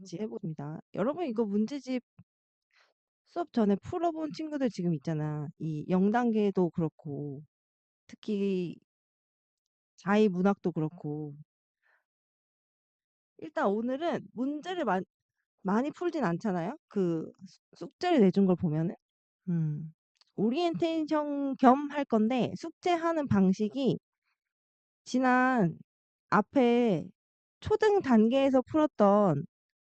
같이 해봅니다. 여러분 이거 문제집 수업 전에 풀어본 친구들 지금 있잖아. 이 0단계도 그렇고 특히 자의문학도 그렇고 일단 오늘은 문제를 많이 풀진 않잖아요. 그 숙제를 내준 걸 보면은 오리엔테이션 겸 할 건데 숙제하는 방식이 지난 앞에 초등 단계에서 풀었던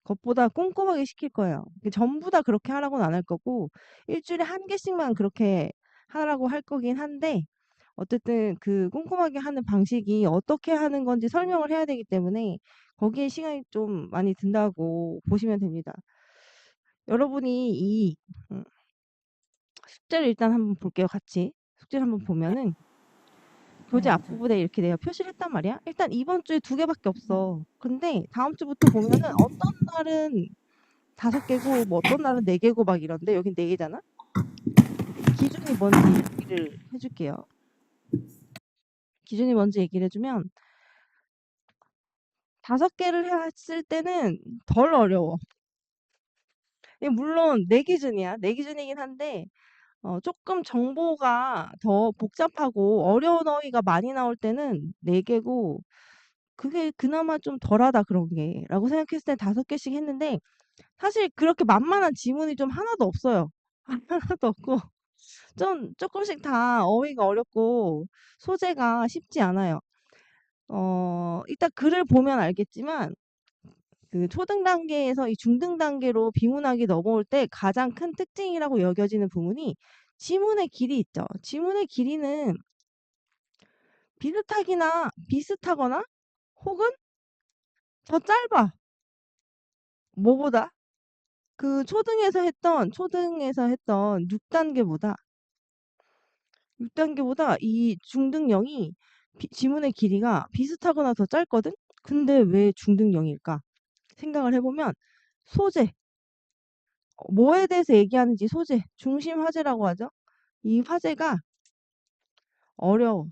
것보다 꼼꼼하게 시킬 거예요. 전부 다 그렇게 하라고는 안 할 거고 일주일에 한 개씩만 그렇게 하라고 할 거긴 한데 어쨌든 그 꼼꼼하게 하는 방식이 어떻게 하는 건지 설명을 해야 되기 때문에 거기에 시간이 좀 많이 든다고 보시면 됩니다. 여러분이 이 숙제를 일단 한번 볼게요. 같이 숙제를 한번 보면은 교재 앞부분에 이렇게 내가 표시를 했단 말이야. 일단 이번 주에 2개밖에 없어. 근데 다음 주부터 보면은 어떤 날은 5개고 뭐 어떤 날은 4개고 막 이런데 여긴 4개잖아. 기준이 뭔지 얘기를 해줄게요. 기준이 뭔지 얘기를 해주면 5개를 했을 때는 덜 어려워. 물론 내 기준이야. 내 기준이긴 한데 조금 정보가 더 복잡하고 어려운 어휘가 많이 나올 때는 4개고 그게 그나마 좀 덜하다 그런 게 라고 생각했을 때 5개씩 했는데 사실 그렇게 만만한 지문이 좀 하나도 없어요. 하나도 없고 좀 조금씩 다 어휘가 어렵고 소재가 쉽지 않아요. 일단 글을 보면 알겠지만 그 초등 단계에서 이 중등 단계로 비문학이 넘어올 때 가장 큰 특징이라고 여겨지는 부분이 지문의 길이 있죠. 지문의 길이는 비슷하거나 혹은 더 짧아. 뭐보다? 그 초등에서 했던 6단계보다 이 중등령이 지문의 길이가 비슷하거나 더 짧거든? 근데 왜 중등령일까? 생각을 해보면 소재, 뭐에 대해서 얘기하는지 소재, 중심 화제라고 하죠. 이 화제가 어려워.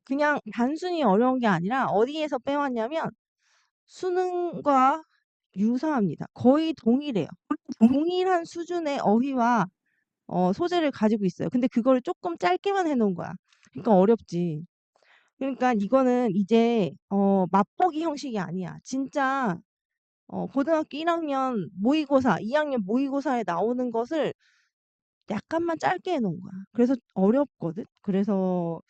그냥 단순히 어려운 게 아니라 어디에서 빼왔냐면 수능과 유사합니다. 거의 동일해요. 동일한 수준의 어휘와 소재를 가지고 있어요. 근데 그거를 조금 짧게만 해놓은 거야. 그러니까 어렵지. 그러니까 이거는 이제 맛보기 형식이 아니야. 진짜 고등학교 1학년 모의고사, 2학년 모의고사에 나오는 것을 약간만 짧게 해놓은 거야. 그래서 어렵거든. 그래서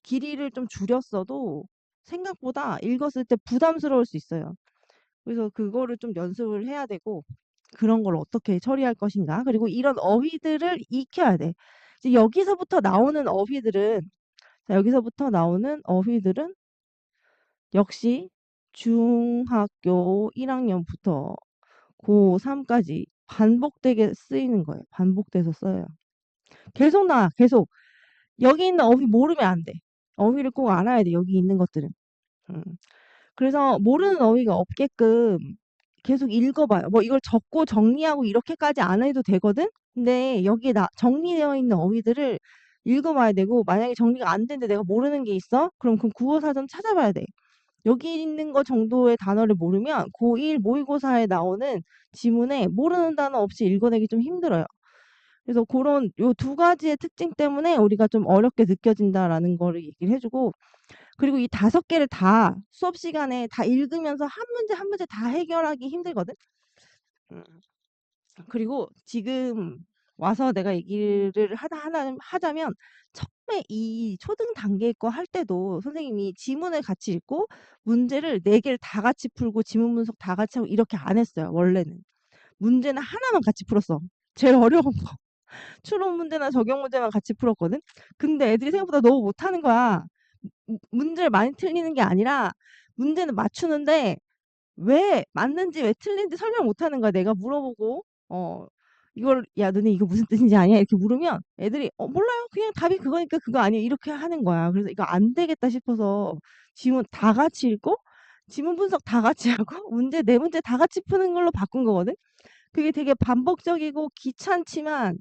길이를 좀 줄였어도 생각보다 읽었을 때 부담스러울 수 있어요. 그래서 그거를 좀 연습을 해야 되고 그런 걸 어떻게 처리할 것인가. 그리고 이런 어휘들을 익혀야 돼. 이제 여기서부터 나오는 어휘들은 역시 중학교 1학년부터 고3까지 반복되게 쓰이는 거예요. 반복돼서 써요. 계속 나와. 계속. 여기 있는 어휘 모르면 안 돼. 어휘를 꼭 알아야 돼. 여기 있는 것들은. 음. 그래서 모르는 어휘가 없게끔 계속 읽어봐요. 뭐 이걸 적고 정리하고 이렇게까지 안 해도 되거든? 근데 여기에 정리되어 있는 어휘들을 읽어봐야 되고 만약에 정리가 안 되는데 내가 모르는 게 있어? 그럼 그 국어사전 찾아봐야 돼. 여기 있는 거 정도의 단어를 모르면 고1 모의고사에 나오는 지문에 모르는 단어 없이 읽어내기 좀 힘들어요. 그래서 그런 요 2가지의 특징 때문에 우리가 좀 어렵게 느껴진다라는 거를 얘기를 해주고 그리고 이 5개를 다 수업 시간에 다 읽으면서 한 문제 한 문제 다 해결하기 힘들거든. 음. 그리고 지금 와서 내가 얘기를 하자면 처음에 이 초등 단계 거 할 때도 선생님이 지문을 같이 읽고 문제를 4개를 다 같이 풀고 지문 분석 다 같이 하고 이렇게 안 했어요. 원래는. 문제는 하나만 같이 풀었어. 제일 어려운 거. 추론 문제나 적용 문제만 같이 풀었거든. 근데 애들이 생각보다 너무 못하는 거야. 문제를 많이 틀리는 게 아니라 문제는 맞추는데 왜 맞는지 왜 틀린지 설명 못하는 거야. 내가 물어보고 이걸 야 너네 이거 무슨 뜻인지 아냐 이렇게 물으면 애들이 몰라요. 그냥 답이 그거니까 그거 아니에요. 이렇게 하는 거야. 그래서 이거 안 되겠다 싶어서 지문 다 같이 읽고 지문 분석 다 같이 하고 문제 4문제 다 같이 푸는 걸로 바꾼 거거든. 그게 되게 반복적이고 귀찮지만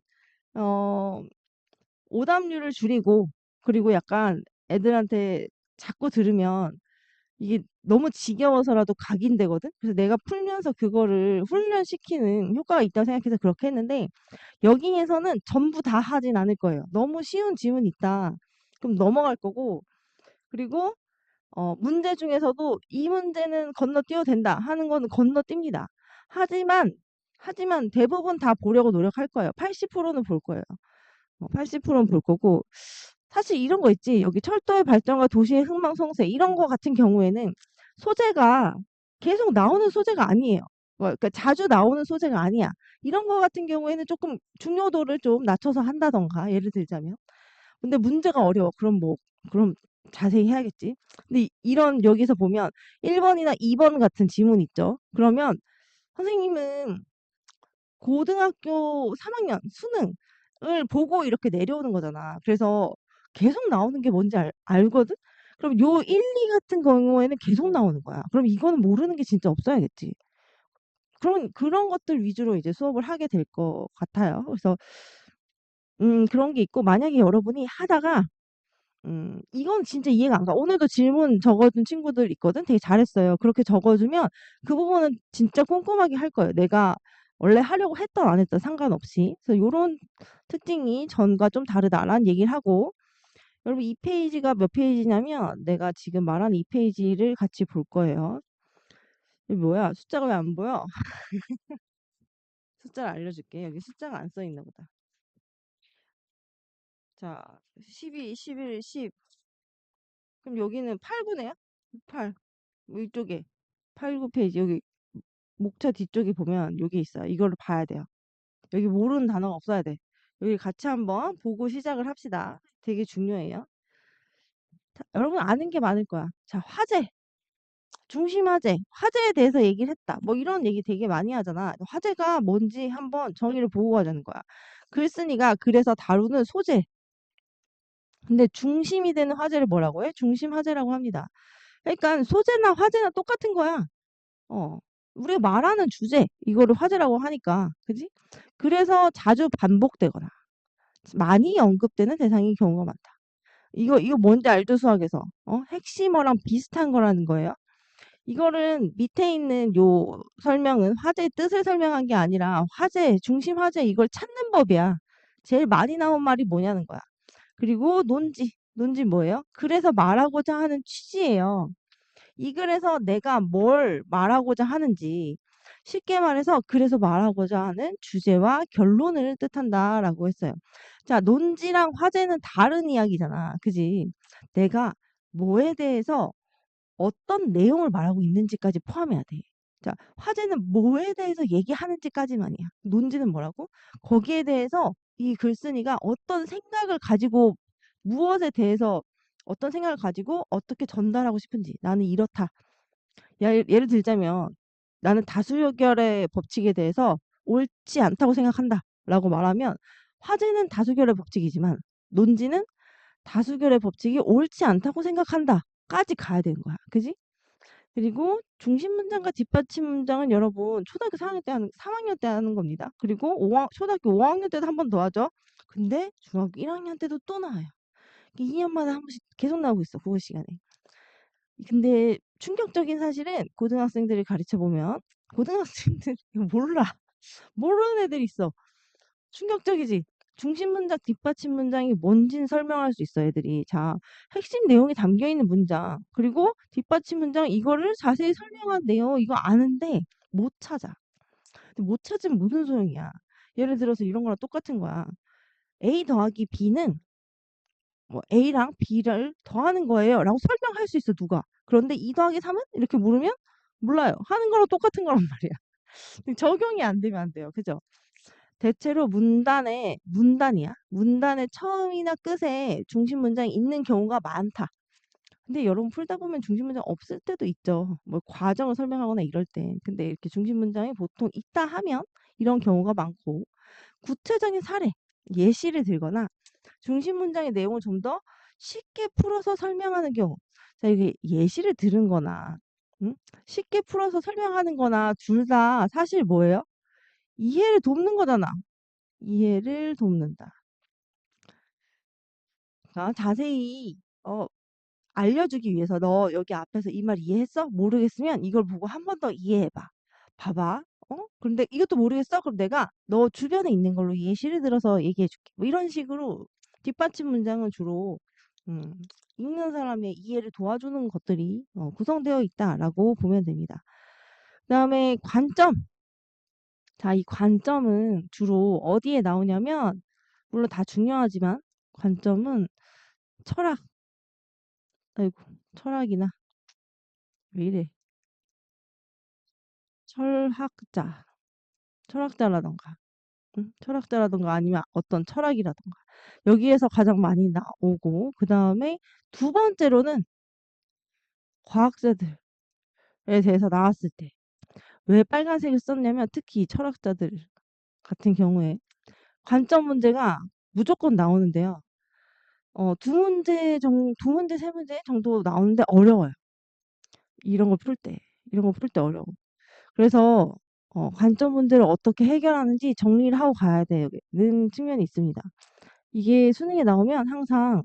오답률을 줄이고 그리고 약간 애들한테 자꾸 들으면 이게 너무 지겨워서라도 각인되거든. 그래서 내가 풀면서 그거를 훈련시키는 효과가 있다고 생각해서 그렇게 했는데 여기에서는 전부 다 하진 않을 거예요. 너무 쉬운 지문이 있다. 그럼 넘어갈 거고 그리고 문제 중에서도 이 문제는 건너뛰어도 된다 하는 거는 건너뜁니다. 하지만 대부분 다 보려고 노력할 거예요. 80%는 볼 거예요. 80%는 볼 거고 사실 이런 거 있지. 여기 철도의 발전과 도시의 흥망성쇠 이런 거 같은 경우에는 소재가 계속 나오는 소재가 아니에요. 그러니까 자주 나오는 소재가 아니야. 이런 거 같은 경우에는 조금 중요도를 좀 낮춰서 한다던가 예를 들자면. 근데 문제가 어려워. 그럼 자세히 해야겠지. 근데 이런 여기서 보면 1번이나 2번 같은 지문 있죠. 그러면 선생님은 고등학교 3학년 수능을 보고 이렇게 내려오는 거잖아. 그래서 계속 나오는 게 뭔지 알거든? 그럼 요 1, 2 같은 경우에는 계속 나오는 거야. 그럼 이거는 모르는 게 진짜 없어야겠지. 그런 것들 위주로 이제 수업을 하게 될 것 같아요. 그래서 그런 게 있고 만약에 여러분이 하다가 이건 진짜 이해가 안 가. 오늘도 질문 적어준 친구들 있거든. 되게 잘했어요. 그렇게 적어주면 그 부분은 진짜 꼼꼼하게 할 거예요. 내가 원래 하려고 했던 안 했던 상관없이. 그래서 요런 특징이 전과 좀 다르다라는 얘기를 하고 여러분 이 페이지가 몇 페이지냐면 내가 지금 말한 이 페이지를 같이 볼 거예요. 이게 뭐야? 숫자가 왜 안 보여? 숫자를 알려줄게. 여기 숫자가 안 써 있나 보다. 자, 12, 11, 10. 그럼 여기는 8, 9네요? 8. 이쪽에 8, 9페이지 여기 목차 뒤쪽에 보면 여기 있어요. 이거를 봐야 돼요. 여기 모르는 단어가 없어야 돼. 여기 같이 한번 보고 시작을 합시다. 되게 중요해요. 자, 여러분 아는 게 많을 거야. 자, 화재, 중심 화재, 화재에 대해서 얘기를 했다. 뭐 이런 얘기 되게 많이 하잖아. 화재가 뭔지 한번 정의를 보고 가자는 거야. 글쓴이가 그래서 다루는 소재. 근데 중심이 되는 화재를 뭐라고 해? 중심 화재라고 합니다. 그러니까 소재나 화재나 똑같은 거야. 어. 우리가 말하는 주제 이거를 화제라고 하니까 그지? 그래서 자주 반복되거나 많이 언급되는 대상인 경우가 많다. 이거 뭔지 알죠? 수학에서 핵심어랑 비슷한 거라는 거예요. 이거는 밑에 있는 요 설명은 화제의 뜻을 설명한 게 아니라 화제 중심 화제 이걸 찾는 법이야. 제일 많이 나온 말이 뭐냐는 거야. 그리고 논지 뭐예요? 그래서 말하고자 하는 취지예요. 이 글에서 내가 뭘 말하고자 하는지 쉽게 말해서 그래서 말하고자 하는 주제와 결론을 뜻한다라고 했어요. 자, 논지랑 화제는 다른 이야기잖아. 그지? 내가 뭐에 대해서 어떤 내용을 말하고 있는지까지 포함해야 돼. 자, 화제는 뭐에 대해서 얘기하는지까지만이야. 논지는 뭐라고? 거기에 대해서 이 글쓴이가 어떤 생각을 가지고 무엇에 대해서 어떤 생각을 가지고 어떻게 전달하고 싶은지 나는 이렇다. 예를 들자면 나는 다수결의 법칙에 대해서 옳지 않다고 생각한다 라고 말하면 화제는 다수결의 법칙이지만 논지는 다수결의 법칙이 옳지 않다고 생각한다 까지 가야 되는 거야. 그지? 그리고 중심 문장과 뒷받침 문장은 여러분 초등학교 4학년 때 하는 3학년 때 하는 겁니다. 그리고 초등학교 5학년 때도 한 번 더 하죠. 근데 중학교 1학년 때도 또 나와요. 2년마다 한 번씩 계속 나오고 있어. 국어 시간에. 근데 충격적인 사실은 고등학생들을 가르쳐 보면 고등학생들 이거 몰라. 모르는 애들 있어. 충격적이지. 중심 문장, 뒷받침 문장이 뭔지는 설명할 수 있어, 애들이. 자, 핵심 내용이 담겨 있는 문장. 그리고 뒷받침 문장 이거를 자세히 설명한 내용 이거 아는데 못 찾아. 근데 못 찾으면 무슨 소용이야. 예를 들어서 이런 거랑 똑같은 거야. A 더하기 B는 뭐 A랑 B를 더하는 거예요. 라고 설명할 수 있어, 누가. 그런데 2 더하기 3은? 이렇게 물으면 몰라요. 하는 거랑 똑같은 거란 말이야. 적용이 안 되면 안 돼요. 그죠? 대체로 문단이야. 문단의 처음이나 끝에 중심 문장이 있는 경우가 많다. 근데 여러분 풀다 보면 중심 문장 없을 때도 있죠. 뭐 과정을 설명하거나 이럴 때. 근데 이렇게 중심 문장이 보통 있다 하면 이런 경우가 많고 구체적인 사례, 예시를 들거나 중심 문장의 내용을 좀 더 쉽게 풀어서 설명하는 경우. 자, 이게 예시를 들은 거나 쉽게 풀어서 설명하는 거나 둘 다 사실 뭐예요? 이해를 돕는 거잖아. 이해를 돕는다. 자, 자세히 알려주기 위해서 너 여기 앞에서 이 말 이해했어? 모르겠으면 이걸 보고 한 번 더 이해해봐. 봐봐. 그런데 이것도 모르겠어? 그럼 내가 너 주변에 있는 걸로 예시를 들어서 얘기해줄게. 뭐 이런 식으로 뒷받침 문장은 주로 음, 읽는 사람의 이해를 도와주는 것들이 구성되어 있다라고 보면 됩니다. 그다음에 관점. 자, 이 관점은 주로 어디에 나오냐면 물론 다 중요하지만 관점은 철학. 아이고, 철학이나 왜 이래? 철학자, 철학자라던가, 응? 철학자라던가 아니면 어떤 철학이라던가 여기에서 가장 많이 나오고 그 다음에 두 번째로는 과학자들에 대해서 나왔을 때 왜 빨간색을 썼냐면 특히 철학자들 같은 경우에 관점 문제가 무조건 나오는데요. 두 문제, 세 문제 정도 나오는데 어려워요. 이런 걸 풀 때, 이런 거 풀 때 어려워. 그래서 관점 문제를 어떻게 해결하는지 정리를 하고 가야 되는 측면이 있습니다. 이게 수능에 나오면 항상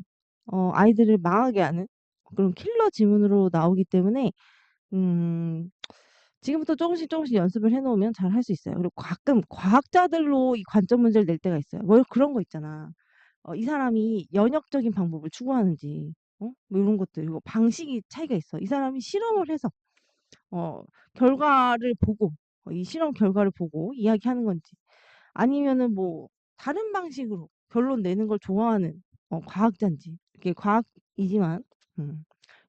아이들을 망하게 하는 그런 킬러 지문으로 나오기 때문에 음, 지금부터 조금씩 조금씩 연습을 해놓으면 잘 할 수 있어요. 그리고 가끔 과학자들로 이 관점 문제를 낼 때가 있어요. 뭐 그런 거 있잖아. 이 사람이 연역적인 방법을 추구하는지, 뭐 이런 것들, 그리고 방식이 차이가 있어. 이 사람이 실험을 해서 어, 결과를 보고, 이 실험 결과를 보고 이야기하는 건지, 아니면은 뭐, 다른 방식으로 결론 내는 걸 좋아하는, 과학자인지, 이게 과학이지만, 음,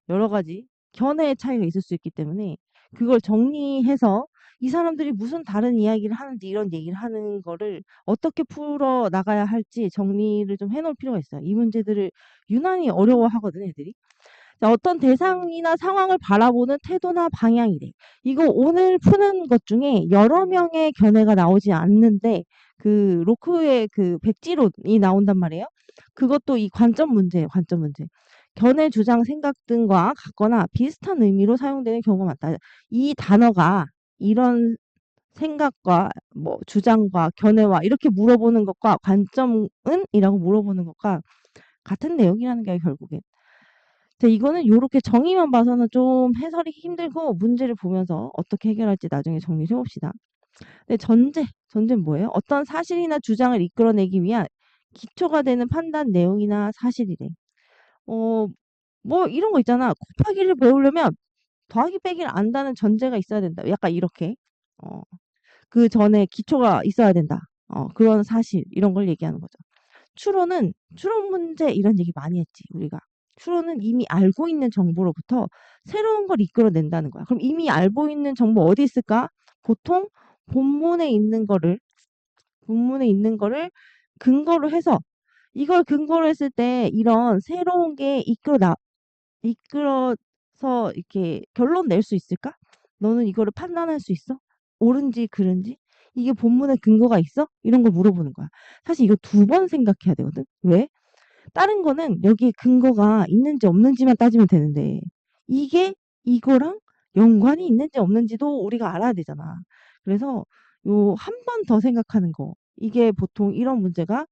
여러 가지 견해의 차이가 있을 수 있기 때문에, 그걸 정리해서 이 사람들이 무슨 다른 이야기를 하는지 이런 얘기를 하는 거를 어떻게 풀어 나가야 할지 정리를 좀 해놓을 필요가 있어요. 이 문제들을 유난히 어려워하거든, 애들이. 자, 어떤 대상이나 상황을 바라보는 태도나 방향이래. 이거 오늘 푸는 것 중에 여러 명의 견해가 나오지 않는데 그 로크의 그 백지론이 나온단 말이에요. 그것도 이 관점 문제예요. 관점 문제. 견해, 주장, 생각 등과 같거나 비슷한 의미로 사용되는 경우가 많다. 이 단어가 이런 생각과 뭐 주장과 견해와 이렇게 물어보는 것과 관점은 이라고 물어보는 것과 같은 내용이라는 게 결국엔. 근데 이거는 요렇게 정의만 봐서는 좀 해설이 힘들고 문제를 보면서 어떻게 해결할지 나중에 정리를 해봅시다. 근데 전제는 뭐예요? 어떤 사실이나 주장을 이끌어내기 위한 기초가 되는 판단 내용이나 사실이래. 어, 뭐 이런 거 있잖아. 곱하기를 배우려면 더하기 빼기를 안다는 전제가 있어야 된다. 약간 이렇게. 어, 그 전에 기초가 있어야 된다. 그런 사실 이런 걸 얘기하는 거죠. 추론 문제 이런 얘기 많이 했지, 우리가. 추론은 이미 알고 있는 정보로부터 새로운 걸 이끌어낸다는 거야. 그럼 이미 알고 있는 정보 어디 있을까? 보통 본문에 있는 거를, 본문에 있는 거를 근거로 해서 이걸 근거로 했을 때 이런 새로운 게 이끌어서 이렇게 결론 낼 수 있을까? 너는 이거를 판단할 수 있어? 옳은지 그른지? 이게 본문에 근거가 있어? 이런 걸 물어보는 거야. 사실 이거 두 번 생각해야 되거든. 왜? 다른 거는 여기에 근거가 있는지 없는지만 따지면 되는데 이게 이거랑 연관이 있는지 없는지도 우리가 알아야 되잖아. 그래서 요 한 번 더 생각하는 거. 이게 보통 이런 문제가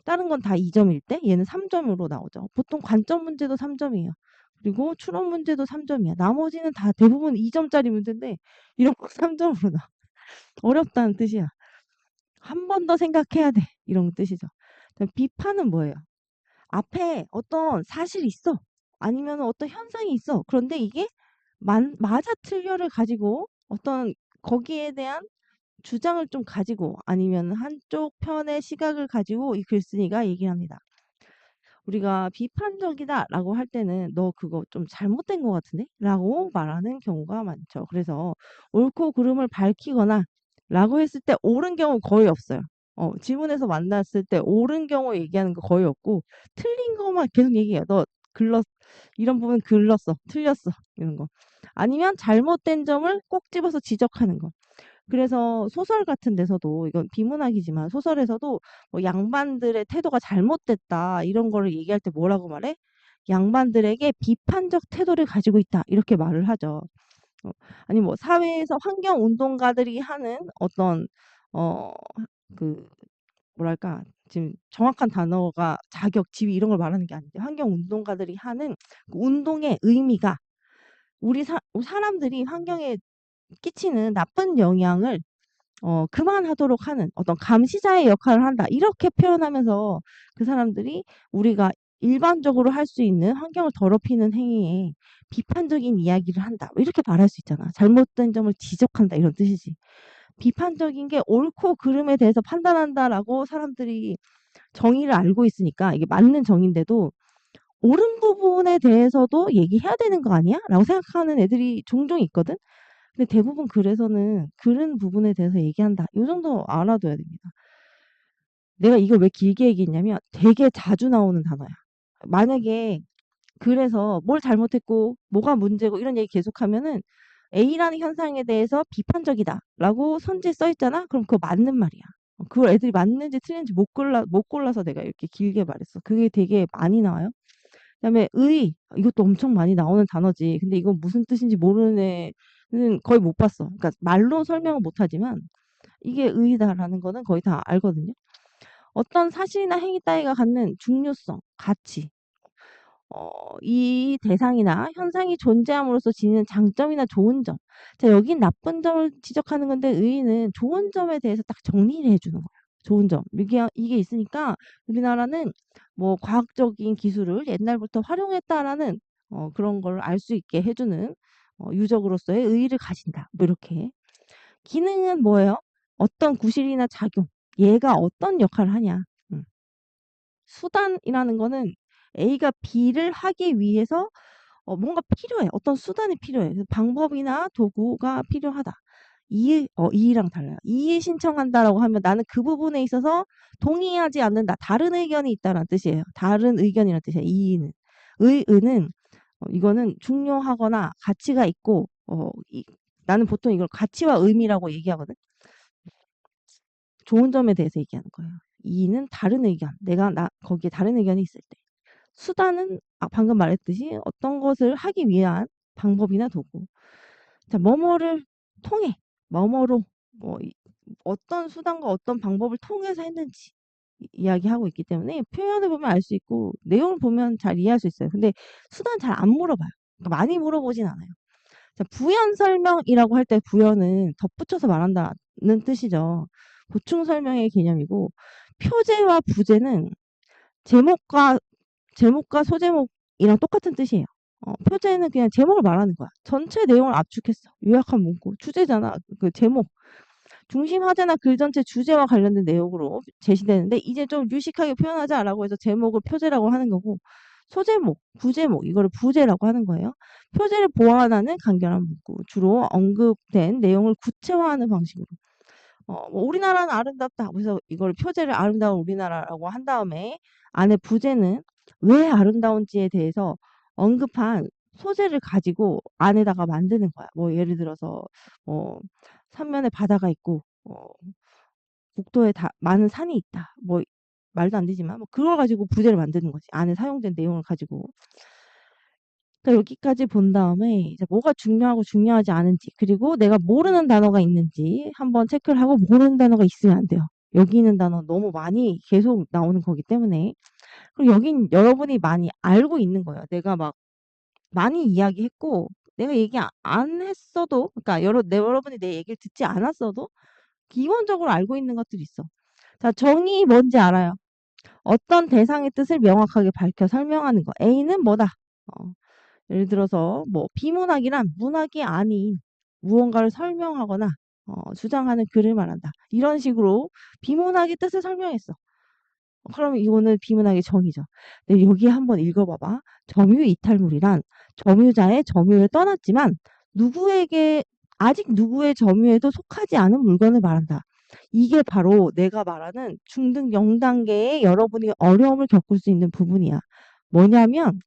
다른 건 다 2점일 때 얘는 3점으로 나오죠. 보통 관점 문제도 3점이에요. 그리고 추론 문제도 3점이야. 나머지는 다 대부분 2점짜리 문제인데 이런 거 3점으로 나와. 어렵다는 뜻이야. 한 번 더 생각해야 돼. 이런 뜻이죠. 비판은 뭐예요? 앞에 어떤 사실이 있어. 아니면 어떤 현상이 있어. 그런데 이게 맞아 틀려를 가지고 어떤 거기에 대한 주장을 좀 가지고 아니면 한쪽 편의 시각을 가지고 이 글쓴이가 얘기를 합니다. 우리가 비판적이다라고 할 때는 너 그거 좀 잘못된 것 같은데? 라고 말하는 경우가 많죠. 그래서 옳고 그름을 밝히거나 라고 했을 때 옳은 경우 거의 없어요. 지문에서 만났을 때 옳은 경우 얘기하는 거 거의 없고 틀린 것만 계속 얘기해요. 너 글렀 이런 부분 글렀어. 틀렸어. 이런 거. 아니면 잘못된 점을 꼭 집어서 지적하는 거. 그래서 소설 같은 데서도 이건 비문학이지만 소설에서도 뭐 양반들의 태도가 잘못됐다 이런 거를 얘기할 때 뭐라고 말해? 양반들에게 비판적 태도를 가지고 있다 이렇게 말을 하죠. 어, 아니 뭐 사회에서 환경 운동가들이 하는 어떤 어 그 뭐랄까 지금 정확한 단어가 자격, 지위 이런 걸 말하는 게 아닌데 환경 운동가들이 하는 그 운동의 의미가 우리 사람들이 환경에 끼치는 나쁜 영향을 그만하도록 하는 어떤 감시자의 역할을 한다. 이렇게 표현하면서 그 사람들이 우리가 일반적으로 할 수 있는 환경을 더럽히는 행위에 비판적인 이야기를 한다. 뭐 이렇게 말할 수 있잖아. 잘못된 점을 지적한다. 이런 뜻이지. 비판적인 게 옳고 그름에 대해서 판단한다라고 사람들이 정의를 알고 있으니까 이게 맞는 정의인데도 옳은 부분에 대해서도 얘기해야 되는 거 아니야? 라고 생각하는 애들이 종종 있거든. 근데 대부분 글에서는 그런 부분에 대해서 얘기한다. 요 정도 알아둬야 됩니다. 내가 이걸 왜 길게 얘기했냐면 되게 자주 나오는 단어야. 만약에 글에서 뭘 잘못했고 뭐가 문제고 이런 얘기 계속하면은 A라는 현상에 대해서 비판적이다라고 선지에 써 있잖아. 그럼 그거 맞는 말이야. 그걸 애들이 맞는지 틀린지 못 골라서 내가 이렇게 길게 말했어. 그게 되게 많이 나와요. 그다음에 이것도 엄청 많이 나오는 단어지. 근데 이건 무슨 뜻인지 모르는 애는 거의 못 봤어. 그러니까 말로 설명은 못하지만 이게 의의다라는 거는 거의 다 알거든요. 어떤 사실이나 행위 따위가 갖는 중요성, 가치, 이 대상이나 현상이 존재함으로써 지니는 장점이나 좋은 점. 자, 여긴 나쁜 점을 지적하는 건데 의의는 좋은 점에 대해서 딱 정리를 해주는 거야. 좋은 점. 이게 있으니까 우리나라는 뭐 과학적인 기술을 옛날부터 활용했다라는 그런 걸 알 수 있게 해주는 유적으로서의 의의를 가진다. 뭐 이렇게. 기능은 뭐예요? 어떤 구실이나 작용. 얘가 어떤 역할을 하냐. 음. 수단이라는 거는 A가 B를 하기 위해서 뭔가 필요해. 어떤 수단이 필요해. 그래서 방법이나 도구가 필요하다. 이의랑 달라요. 이의 신청한다라고 하면 나는 그 부분에 있어서 동의하지 않는다. 다른 의견이 있다라는 뜻이에요. 다른 의견이라는 뜻이에요. 이의는. 의의는 이거는 중요하거나 가치가 있고 나는 보통 이걸 가치와 의미라고 얘기하거든. 좋은 점에 대해서 얘기하는 거예요. 이의는 다른 의견. 거기에 다른 의견이 있을 때. 수단은 방금 말했듯이 어떤 것을 하기 위한 방법이나 도구. 자, 뭐뭐를 통해, 뭐뭐로 어떤 수단과 어떤 방법을 통해서 했는지 이야기하고 있기 때문에 표현을 보면 알 수 있고 내용을 보면 잘 이해할 수 있어요. 근데 수단 잘 안 물어봐요. 그러니까 많이 물어보진 않아요. 자, 부연 설명이라고 할 때 부연은 덧붙여서 말한다는 뜻이죠. 보충 설명의 개념이고 표제와 부제는 제목과 소제목이랑 똑같은 뜻이에요. 표제는 그냥 제목을 말하는 거야. 전체 내용을 압축했어. 요약한 문구. 주제잖아. 그 제목. 중심 화제나 글 전체 주제와 관련된 내용으로 제시되는데 이제 좀 유식하게 표현하자라고 해서 제목을 표제라고 하는 거고 소제목, 부제목 이거를 부제라고 하는 거예요. 표제를 보완하는 간결한 문구. 주로 언급된 내용을 구체화하는 방식으로. 뭐 우리나라는 아름답다. 그래서 이걸 표제를 아름다운 우리나라라고 한 다음에 안에 부제는 왜 아름다운지에 대해서 언급한 소재를 가지고 안에다가 만드는 거야. 뭐 예를 들어서 삼면에 바다가 있고 국도에 많은 산이 있다. 뭐 말도 안 되지만 뭐 그걸 가지고 부제를 만드는 거지. 안에 사용된 내용을 가지고. 그러니까 여기까지 본 다음에 이제 뭐가 중요하고 중요하지 않은지 그리고 내가 모르는 단어가 있는지 한번 체크를 하고 모르는 단어가 있으면 안 돼요. 여기 있는 단어 너무 많이 계속 나오는 거기 때문에 그리고 여긴 여러분이 많이 알고 있는 거예요. 내가 막 많이 이야기했고 내가 얘기 안 했어도 그러니까 여러분이 내 얘기를 듣지 않았어도 기본적으로 알고 있는 것들이 있어. 자, 정의 뭔지 알아요. 어떤 대상의 뜻을 명확하게 밝혀 설명하는 거. A는 뭐다. 예를 들어서 뭐 비문학이란 문학이 아닌 무언가를 설명하거나 주장하는 글을 말한다. 이런 식으로 비문학의 뜻을 설명했어. 그러면 이거는 비문학의 정의죠. 근데 여기 한번 읽어봐봐. 점유이탈물이란 점유자의 점유를 떠났지만 아직 누구의 점유에도 속하지 않은 물건을 말한다. 이게 바로 내가 말하는 중등 0단계의 여러분이 어려움을 겪을 수 있는 부분이야. 뭐냐면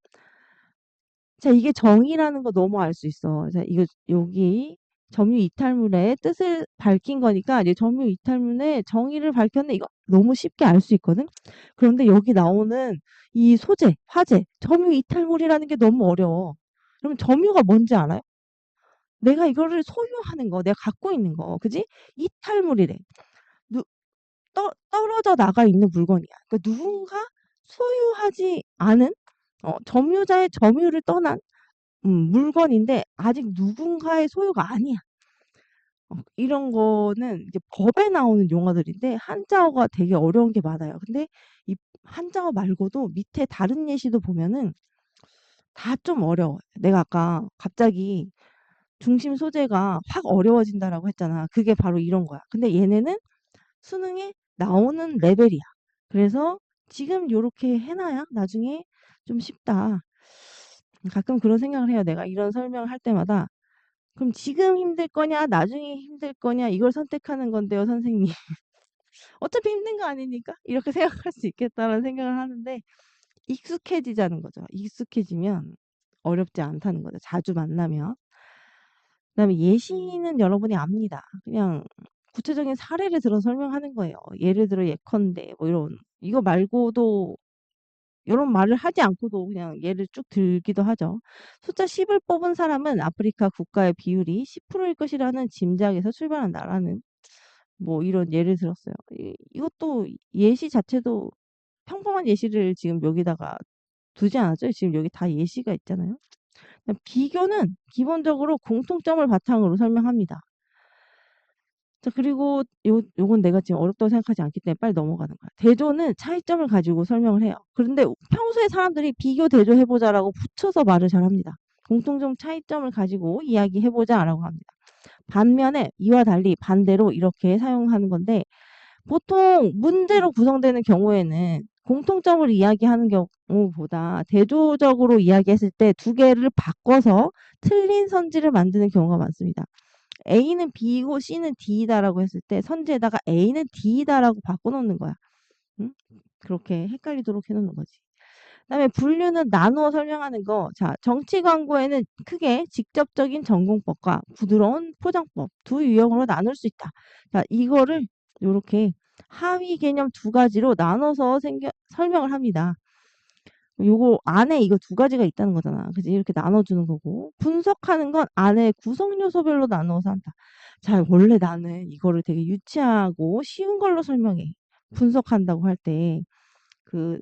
자, 이게 정의라는 거 너무 알 수 있어. 자, 여기 점유이탈물의 뜻을 밝힌 거니까 이제 점유이탈물의 정의를 밝혔네. 이거 너무 쉽게 알 수 있거든. 그런데 여기 나오는 이 소재, 화재, 점유이탈물이라는 게 너무 어려워. 그러면 점유가 뭔지 알아요? 내가 이거를 소유하는 거, 내가 갖고 있는 거, 그지? 이탈물이래. 떨어져 나가 있는 물건이야. 그러니까 누군가 소유하지 않은 점유자의 점유를 떠난 물건인데 아직 누군가의 소유가 아니야. 이런 거는 이제 법에 나오는 용어들인데 한자어가 되게 어려운 게 많아요. 근데 이 한자어 말고도 밑에 다른 예시도 보면은 다 좀 어려워요. 내가 아까 갑자기 중심 소재가 확 어려워진다라고 했잖아. 그게 바로 이런 거야. 근데 얘네는 수능에 나오는 레벨이야. 그래서 지금 요렇게 해놔야 나중에 좀 쉽다. 가끔 그런 생각을 해요. 내가 이런 설명을 할 때마다. 그럼 지금 힘들 거냐, 나중에 힘들 거냐, 이걸 선택하는 건데요, 선생님. 어차피 힘든 거 아니니까? 이렇게 생각할 수 있겠다라는 생각을 하는데, 익숙해지자는 거죠. 익숙해지면 어렵지 않다는 거죠. 자주 만나면. 그다음에 예시는 여러분이 압니다. 그냥 구체적인 사례를 들어 설명하는 거예요. 예를 들어 예컨대 뭐 이거 말고도 이런 말을 하지 않고도 그냥 예를 쭉 들기도 하죠. 숫자 10을 뽑은 사람은 아프리카 국가의 비율이 10%일 것이라는 짐작에서 출발한다라는 뭐 이런 예를 들었어요. 이것도 예시 자체도 평범한 예시를 지금 여기다가 두지 않았죠? 지금 여기 다 예시가 있잖아요. 비교는 기본적으로 공통점을 바탕으로 설명합니다. 자, 그리고 요건 내가 지금 어렵다고 생각하지 않기 때문에 빨리 넘어가는 거야. 대조는 차이점을 가지고 설명을 해요. 그런데 평소에 사람들이 비교 대조해보자라고 붙여서 말을 잘합니다. 공통점 차이점을 가지고 이야기해보자라고 합니다. 반면에 이와 달리 반대로 이렇게 사용하는 건데 보통 문제로 구성되는 경우에는 공통점을 이야기하는 경우보다 대조적으로 이야기했을 때 두 개를 바꿔서 틀린 선지를 만드는 경우가 많습니다. A는 B이고 C는 D이다라고 했을 때 선지에다가 A는 D이다라고 바꿔놓는 거야. 응? 그렇게 헷갈리도록 해놓는 거지. 그다음에 분류는 나누어 설명하는 거. 자, 정치 광고에는 크게 직접적인 전공법과 부드러운 포장법 두 유형으로 나눌 수 있다. 자, 이거를 이렇게 하위 개념 두 가지로 나눠서 설명을 합니다. 요거 안에 이거 두 가지가 있다는 거잖아. 그지? 이렇게 나눠주는 거고. 분석하는 건 안에 구성 요소별로 나눠서 한다. 자, 원래 나는 이거를 되게 유치하고 쉬운 걸로 설명해. 분석한다고 할 때. 그,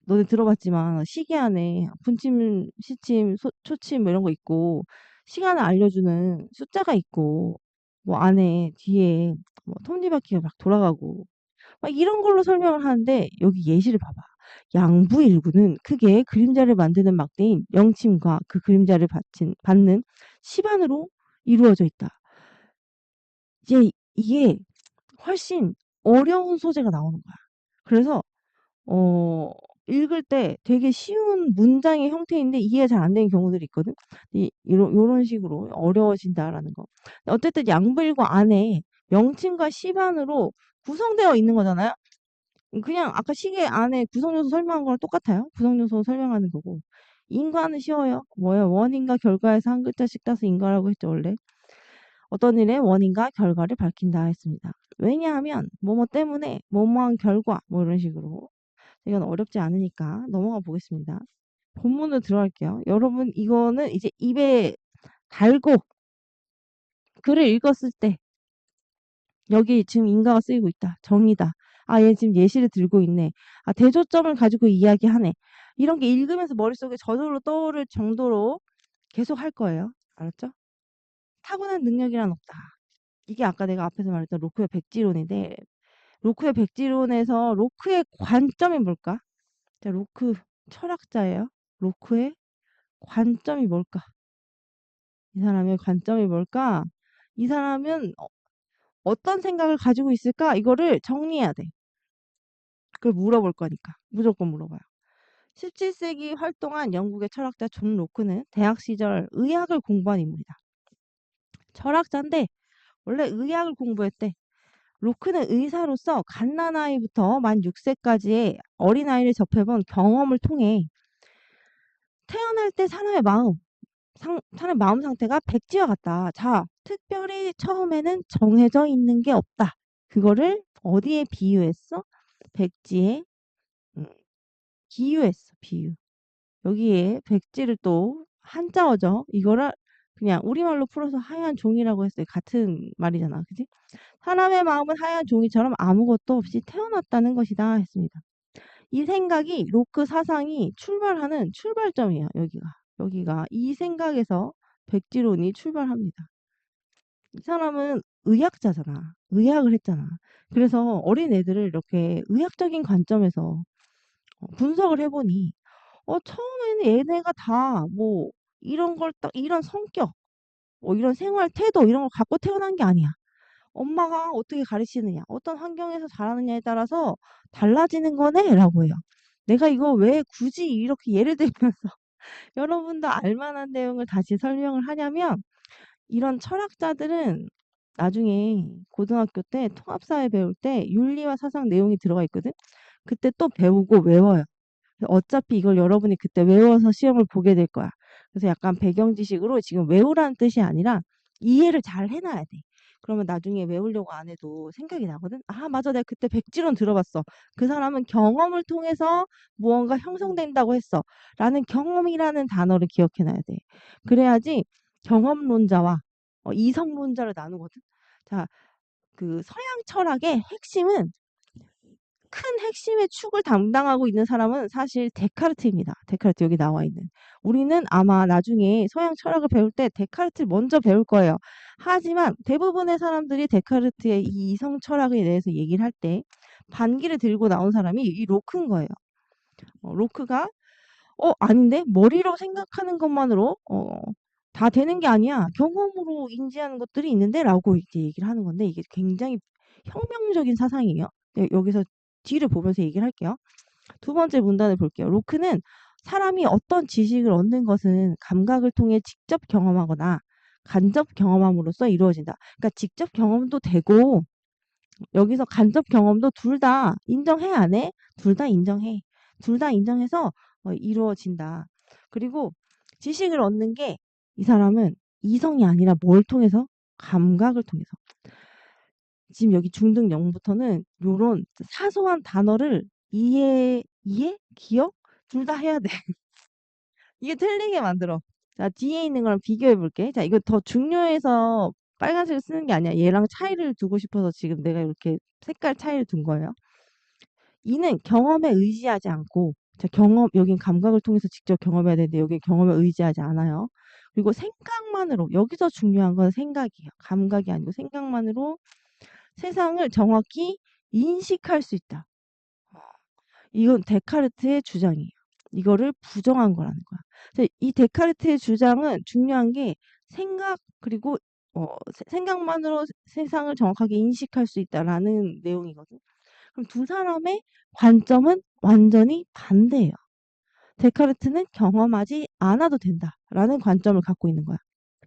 너네 들어봤지만 시계 안에 분침, 시침, 초침 뭐 이런 거 있고 시간을 알려주는 숫자가 있고 뭐 안에 뒤에 뭐 톱니바퀴가 막 돌아가고 막 이런 걸로 설명을 하는데 여기 예시를 봐봐. 양부일구는 크게 그림자를 만드는 막대인 영침과 그 그림자를 받는 시반으로 이루어져 있다. 이제 이게 훨씬 어려운 소재가 나오는 거야. 그래서 읽을 때 되게 쉬운 문장의 형태인데 이해가 잘 안 되는 경우들이 있거든. 요런 식으로 어려워진다라는 거. 어쨌든 양부일구 안에 명칭과 시반으로 구성되어 있는 거잖아요. 그냥 아까 시계 안에 구성요소 설명한 거랑 똑같아요. 구성요소 설명하는 거고. 인과는 쉬워요. 뭐야? 원인과 결과에서 한 글자씩 따서 인과라고 했죠, 원래. 어떤 일의 원인과 결과를 밝힌다 했습니다. 왜냐하면 뭐뭐 때문에 뭐뭐한 결과 뭐 이런 식으로. 이건 어렵지 않으니까 넘어가 보겠습니다. 본문으로 들어갈게요. 여러분 이거는 이제 입에 달고 글을 읽었을 때 여기 지금 인과가 쓰이고 있다. 정의다. 아, 얘 지금 예시를 들고 있네. 아, 대조점을 가지고 이야기하네. 이런 게 읽으면서 머릿속에 저절로 떠오를 정도로 계속 할 거예요. 알았죠? 타고난 능력이란 없다. 이게 아까 내가 앞에서 말했던 로크의 백지론인데 로크의 백지론에서 로크의 관점이 뭘까? 자, 로크 철학자예요. 로크의 관점이 뭘까? 이 사람의 관점이 뭘까? 이 사람은 어떤 생각을 가지고 있을까? 이거를 정리해야 돼. 그걸 물어볼 거니까. 무조건 물어봐요. 17세기 활동한 영국의 철학자 존 로크는 대학 시절 의학을 공부한 인물이다. 철학자인데 원래 의학을 공부했대. 로크는 의사로서 갓난아이부터 만 6세까지의 어린아이를 접해본 경험을 통해 태어날 때 사람의 마음 상태가 백지와 같다. 자, 특별히 처음에는 정해져 있는 게 없다. 그거를 어디에 비유했어? 백지에 비유했어. 비유. 여기에 백지를 또 한자어죠. 이거를 그냥 우리말로 풀어서 하얀 종이라고 했어요. 같은 말이잖아. 그지? 사람의 마음은 하얀 종이처럼 아무것도 없이 태어났다는 것이다 했습니다. 이 생각이 로크 사상이 출발하는 출발점이에요. 여기가 이 생각에서 백지론이 출발합니다. 이 사람은 의학자잖아. 의학을 했잖아. 그래서 어린 애들을 이렇게 의학적인 관점에서 분석을 해보니 처음에는 얘네가 다 뭐 이런 걸 딱 이런 성격, 뭐 이런 생활 태도 이런 걸 갖고 태어난 게 아니야. 엄마가 어떻게 가르치느냐, 어떤 환경에서 자라느냐에 따라서 달라지는 거네라고 해요. 내가 이거 왜 굳이 이렇게 예를 들면서 여러분도 알만한 내용을 다시 설명을 하냐면 이런 철학자들은 나중에 고등학교 때 통합사회 배울 때 윤리와 사상 내용이 들어가 있거든. 그때 또 배우고 외워요. 어차피 이걸 여러분이 그때 외워서 시험을 보게 될 거야. 그래서 약간 배경 지식으로 지금 외우라는 뜻이 아니라 이해를 잘 해놔야 돼. 그러면 나중에 외우려고 안 해도 생각이 나거든. 아, 맞아. 내가 그때 백지론 들어봤어. 그 사람은 경험을 통해서 무언가 형성된다고 했어. 라는 경험이라는 단어를 기억해놔야 돼. 그래야지 경험론자와 이성론자를 나누거든. 자, 그 서양 철학의 핵심은 큰 핵심의 축을 담당하고 있는 사람은 사실 데카르트입니다. 데카르트 여기 나와 있는. 우리는 아마 나중에 서양 철학을 배울 때 데카르트를 먼저 배울 거예요. 하지만 대부분의 사람들이 데카르트의 이 이성 철학에 대해서 얘기를 할 때 반기를 들고 나온 사람이 이 로크인 거예요. 로크가 아닌데 머리로 생각하는 것만으로 다 되는 게 아니야. 경험으로 인지하는 것들이 있는데 라고 이제 얘기를 하는 건데 이게 굉장히 혁명적인 사상이에요. 여기서 뒤를 보면서 얘기를 할게요. 두 번째 문단을 볼게요. 로크는 사람이 어떤 지식을 얻는 것은 감각을 통해 직접 경험하거나 간접 경험함으로써 이루어진다. 그러니까 직접 경험도 되고 여기서 간접 경험도 둘 다 인정해 안 해? 둘 다 인정해. 둘 다 인정해서 이루어진다. 그리고 지식을 얻는 게 이 사람은 이성이 아니라 뭘 통해서? 감각을 통해서. 지금 여기 중등 0부터는 요런 사소한 단어를 기억? 둘 다 해야 돼. 이게 틀리게 만들어. 자, 뒤에 있는 거랑 비교해 볼게. 자, 이거 더 중요해서 빨간색을 쓰는 게 아니야. 얘랑 차이를 두고 싶어서 지금 내가 이렇게 색깔 차이를 둔 거예요. 이는 경험에 의지하지 않고, 자, 여긴 감각을 통해서 직접 경험해야 되는데 여기 경험에 의지하지 않아요. 그리고 생각만으로, 여기서 중요한 건 생각이에요. 감각이 아니고 생각만으로 세상을 정확히 인식할 수 있다. 이건 데카르트의 주장이에요. 이거를 부정한 거라는 거야. 이 데카르트의 주장은 중요한 게 생각 그리고 생각만으로 세상을 정확하게 인식할 수 있다라는 내용이거든. 그럼 두 사람의 관점은 완전히 반대예요. 데카르트는 경험하지 않아도 된다라는 관점을 갖고 있는 거야.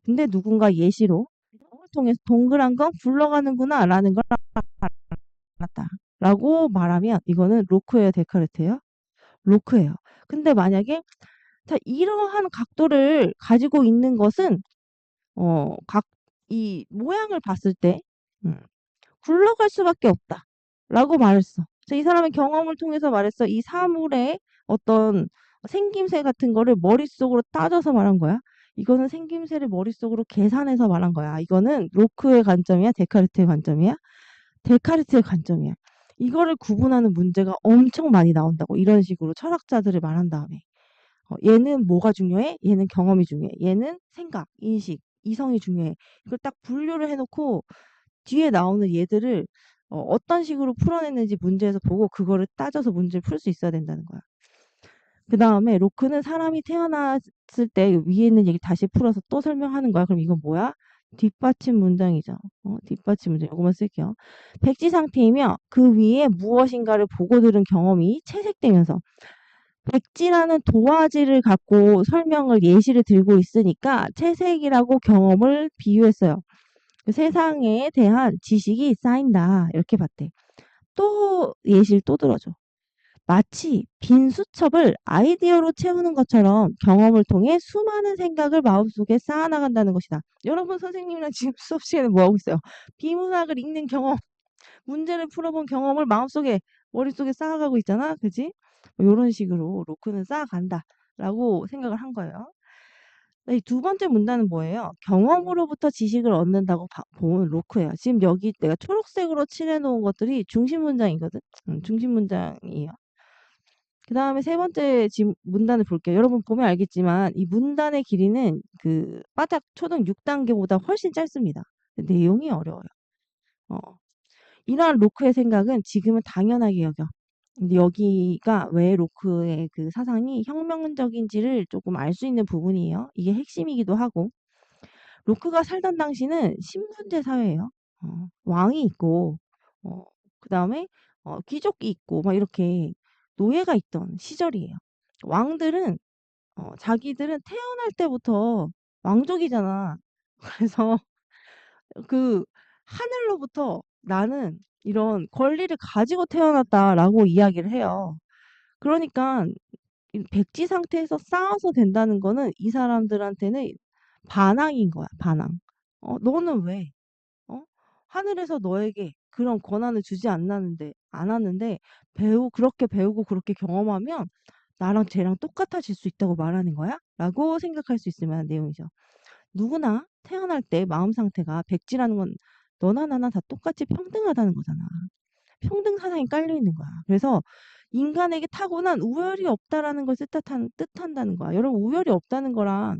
근데 누군가 예시로 경험을 통해서 동그란 건 굴러가는구나라는 걸 알았다라고 말하면 이거는 로크예요, 데카르트예요? 로크예요. 근데 만약에 자, 이러한 각도를 가지고 있는 것은 이 모양을 봤을 때 굴러갈 수밖에 없다라고 말했어. 이 사람의 경험을 통해서 말했어. 이 사물의 어떤 생김새 같은 거를 머릿속으로 따져서 말한 거야. 이거는 생김새를 머릿속으로 계산해서 말한 거야. 이거는 로크의 관점이야? 데카르트의 관점이야? 데카르트의 관점이야. 이거를 구분하는 문제가 엄청 많이 나온다고. 이런 식으로 철학자들을 말한 다음에. 얘는 뭐가 중요해? 얘는 경험이 중요해. 얘는 생각, 인식, 이성이 중요해. 이걸 딱 분류를 해놓고 뒤에 나오는 얘들을 어떤 식으로 풀어냈는지 문제에서 보고 그거를 따져서 문제를 풀 수 있어야 된다는 거야. 그 다음에 로크는 사람이 태어났을 때 위에 있는 얘기 다시 풀어서 또 설명하는 거야. 그럼 이건 뭐야? 뒷받침 문장이죠. 뒷받침 문장. 이거만 쓸게요. 백지 상태이며 그 위에 무엇인가를 보고 들은 경험이 채색되면서 백지라는 도화지를 갖고 설명을 예시를 들고 있으니까 채색이라고 경험을 비유했어요. 세상에 대한 지식이 쌓인다. 이렇게 봤대. 또 예시를 또 들어줘. 마치 빈 수첩을 아이디어로 채우는 것처럼 경험을 통해 수많은 생각을 마음속에 쌓아나간다는 것이다. 여러분 선생님이랑 지금 수업 시간에 뭐하고 있어요? 비문학을 읽는 경험, 문제를 풀어본 경험을 마음속에 머릿속에 쌓아가고 있잖아. 그지? 이런 식으로 로크는 쌓아간다. 라고 생각을 한 거예요. 이 두 번째 문단은 뭐예요? 경험으로부터 지식을 얻는다고 본 로크예요. 지금 여기 내가 초록색으로 칠해놓은 것들이 중심 문장이거든. 중심 문장이에요. 그 다음에 세 번째 문단을 볼게요. 여러분 보면 알겠지만 이 문단의 길이는 그 바닥 초등 6단계보다 훨씬 짧습니다. 내용이 어려워요. 이러한 로크의 생각은 지금은 당연하게 여겨. 근데 여기가 왜 로크의 그 사상이 혁명적인지를 조금 알 수 있는 부분이에요. 이게 핵심이기도 하고. 로크가 살던 당시는 신분제 사회예요. 왕이 있고, 어, 그 다음에 귀족이 있고, 막 이렇게 노예가 있던 시절이에요. 왕들은 자기들은 태어날 때부터 왕족이잖아. 그래서 그 하늘로부터 나는 이런 권리를 가지고 태어났다라고 이야기를 해요. 그러니까 이 백지 상태에서 싸워서 된다는 거는 이 사람들한테는 반항인 거야, 반항. 너는 왜? 어? 하늘에서 너에게 그런 권한을 주지 않았는데 그렇게 배우고 그렇게 경험하면 나랑 쟤랑 똑같아질 수 있다고 말하는 거야? 라고 생각할 수 있을 만한 내용이죠. 누구나 태어날 때 마음 상태가 백지라는 건 너나 나나 다 똑같이 평등하다는 거잖아. 평등 사상이 깔려 있는 거야. 그래서 인간에게 타고난 우열이 없다라는 걸 뜻한다는 거야. 여러분 우열이 없다는 거랑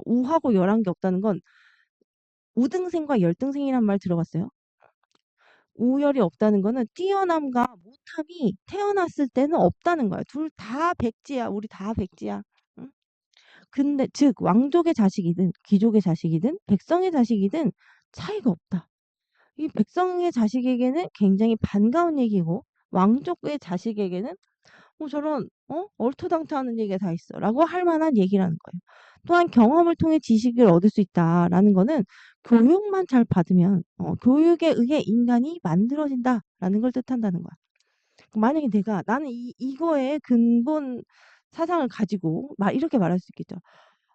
우하고 열한 게 없다는 건 우등생과 열등생이란 말 들어봤어요? 우열이 없다는 거는 뛰어남과 못함이 태어났을 때는 없다는 거야. 둘 다 백지야. 우리 다 백지야. 응? 근데 즉 왕족의 자식이든 귀족의 자식이든 백성의 자식이든 차이가 없다. 이 백성의 자식에게는 굉장히 반가운 얘기고 왕족의 자식에게는 저런 얼토당토하는 얘기가 다 있어 라고 할 만한 얘기라는 거예요. 또한 경험을 통해 지식을 얻을 수 있다라는 거는 교육만 잘 받으면 교육에 의해 인간이 만들어진다라는 걸 뜻한다는 거야. 만약에 나는 이거에 근본 사상을 가지고 이렇게 말할 수 있겠죠.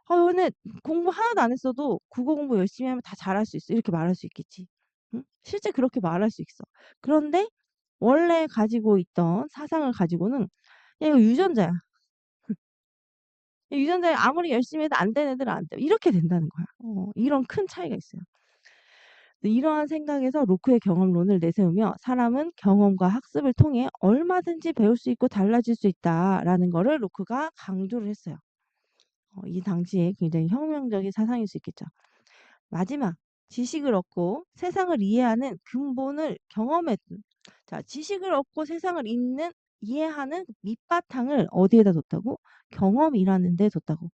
근데 공부 하나도 안 했어도 국어 공부 열심히 하면 다 잘할 수 있어. 이렇게 말할 수 있겠지. 응? 실제 그렇게 말할 수 있어. 그런데 원래 가지고 있던 사상을 가지고는 야, 이거 유전자야. 유전자에 아무리 열심히 해도 안 되는 애들은 안 돼. 이렇게 된다는 거야. 이런 큰 차이가 있어요. 이러한 생각에서 로크의 경험론을 내세우며 사람은 경험과 학습을 통해 얼마든지 배울 수 있고 달라질 수 있다라는 거를 로크가 강조를 했어요. 이 당시에 굉장히 혁명적인 사상일 수 있겠죠. 마지막, 지식을 얻고 세상을 이해하는 근본을 지식을 얻고 세상을 이해하는 밑바탕을 어디에다 뒀다고? 경험이라는 데 뒀다고.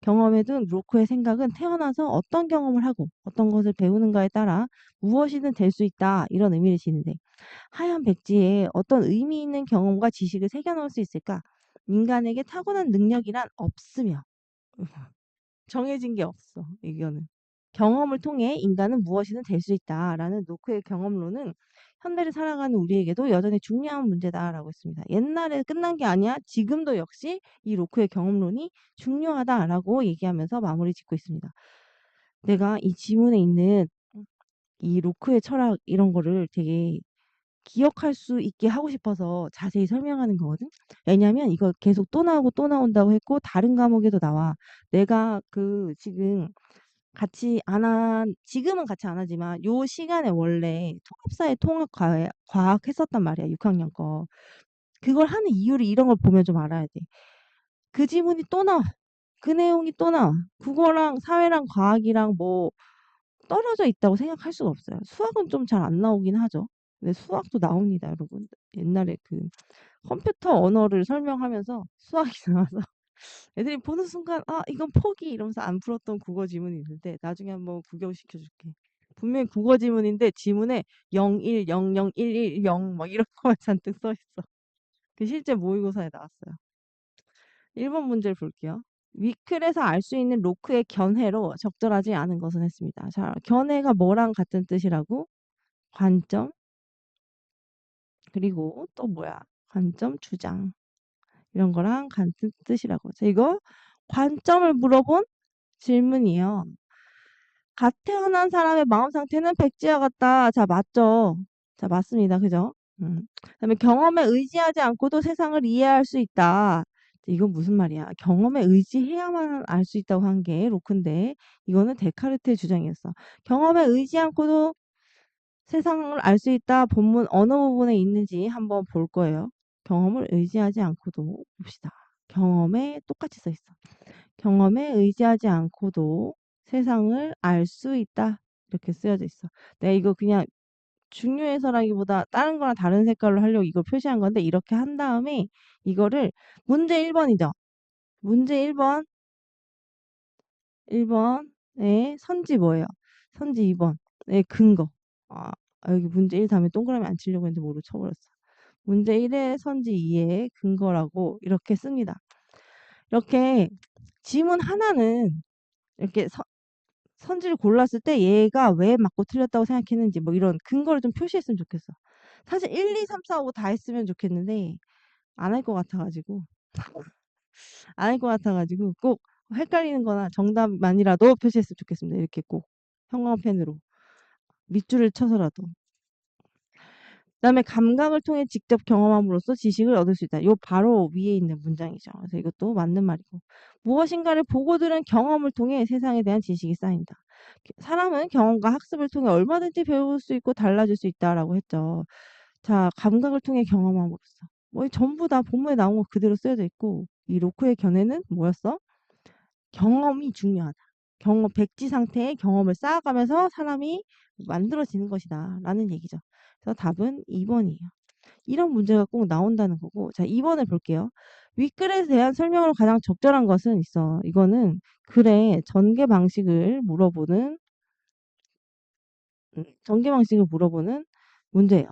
경험에 둔 로크의 생각은 태어나서 어떤 경험을 하고 어떤 것을 배우는가에 따라 무엇이든 될 수 있다 이런 의미를 지는데 하얀 백지에 어떤 의미 있는 경험과 지식을 새겨넣을 수 있을까? 인간에게 타고난 능력이란 없으며 정해진 게 없어. 이거는. 경험을 통해 인간은 무엇이든 될 수 있다라는 노크의 경험론은 현대를 살아가는 우리에게도 여전히 중요한 문제다라고 했습니다. 옛날에 끝난 게 아니야. 지금도 역시 이 로크의 경험론이 중요하다라고 얘기하면서 마무리 짓고 있습니다. 내가 이 지문에 있는 이 로크의 철학 이런 거를 되게 기억할 수 있게 하고 싶어서 자세히 설명하는 거거든. 왜냐면 이거 계속 또 나오고 또 나온다고 했고 다른 과목에도 나와. 내가 지금 지금은 같이 안 하지만 요 시간에 원래 통합사회 통합과학 했었단 말이야. 6학년 거. 그걸 하는 이유를 이런 걸 보면 좀 알아야 돼. 그 지문이 또 나와. 그 내용이 또 나와. 국어랑 사회랑 과학이랑 뭐 떨어져 있다고 생각할 수가 없어요. 수학은 좀 잘 안 나오긴 하죠. 근데 수학도 나옵니다, 여러분. 옛날에 컴퓨터 언어를 설명하면서 수학이 나와서 애들이 보는 순간 이건 포기 이러면서 안 풀었던 국어 지문이 있는데 나중에 한번 구경시켜 줄게. 분명히 국어 지문인데 지문에 0100110 막 이런 거만 잔뜩 써 있어. 그 실제 모의고사에 나왔어요. 1번 문제를 볼게요. 위클에서 알 수 있는 로크의 견해로 적절하지 않은 것은 했습니다. 자, 견해가 뭐랑 같은 뜻이라고? 관점, 그리고 또 뭐야? 관점, 주장. 이런 거랑 같은 뜻이라고. 자, 이거 관점을 물어본 질문이에요. 갓 태어난 사람의 마음 상태는 백지와 같다. 자, 맞죠? 자, 맞습니다. 그죠? 그다음에 경험에 의지하지 않고도 세상을 이해할 수 있다. 이건 무슨 말이야? 경험에 의지해야만 알 수 있다고 한 게 로크인데 이거는 데카르트의 주장이었어. 경험에 의지 않고도 세상을 알 수 있다. 본문 어느 부분에 있는지 한번 볼 거예요. 경험을 의지하지 않고도 봅시다. 경험에 똑같이 써 있어. 경험에 의지하지 않고도 세상을 알 수 있다. 이렇게 쓰여져 있어. 내가 이거 그냥 중요해서라기보다 다른 거랑 다른 색깔로 하려고 이걸 표시한 건데 이렇게 한 다음에 이거를 문제 1번이죠. 문제 1번, 1번에 선지 뭐예요? 선지 2번의 근거. 아, 여기 문제 1 다음에 동그라미 안 치려고 했는데 모르고 쳐버렸어. 문제 1의 선지 2의 근거라고 이렇게 씁니다. 이렇게 지문 하나는 이렇게 선지를 골랐을 때 얘가 왜 맞고 틀렸다고 생각했는지 뭐 이런 근거를 좀 표시했으면 좋겠어. 사실 1, 2, 3, 4, 5 다 했으면 좋겠는데 안 할 것 같아가지고 안 할 것 같아가지고 꼭 헷갈리는 거나 정답만이라도 표시했으면 좋겠습니다. 이렇게 꼭 형광펜으로 밑줄을 쳐서라도. 그다음에 감각을 통해 직접 경험함으로써 지식을 얻을 수 있다. 요 바로 위에 있는 문장이죠. 그래서 이것도 맞는 말이고. 무엇인가를 보고 들은 경험을 통해 세상에 대한 지식이 쌓인다. 사람은 경험과 학습을 통해 얼마든지 배울 수 있고 달라질 수 있다라고 했죠. 자, 감각을 통해 경험함으로써. 뭐 전부 다 본문에 나온 거 그대로 쓰여져 있고 이 로크의 견해는 뭐였어? 경험이 중요하다. 경험, 백지 상태의 경험을 쌓아가면서 사람이 만들어지는 것이다. 라는 얘기죠. 그래서 답은 2번이에요. 이런 문제가 꼭 나온다는 거고. 자, 2번을 볼게요. 윗글에 대한 설명으로 가장 적절한 것은 있어. 이거는 글의 전개 방식을 물어보는 문제예요.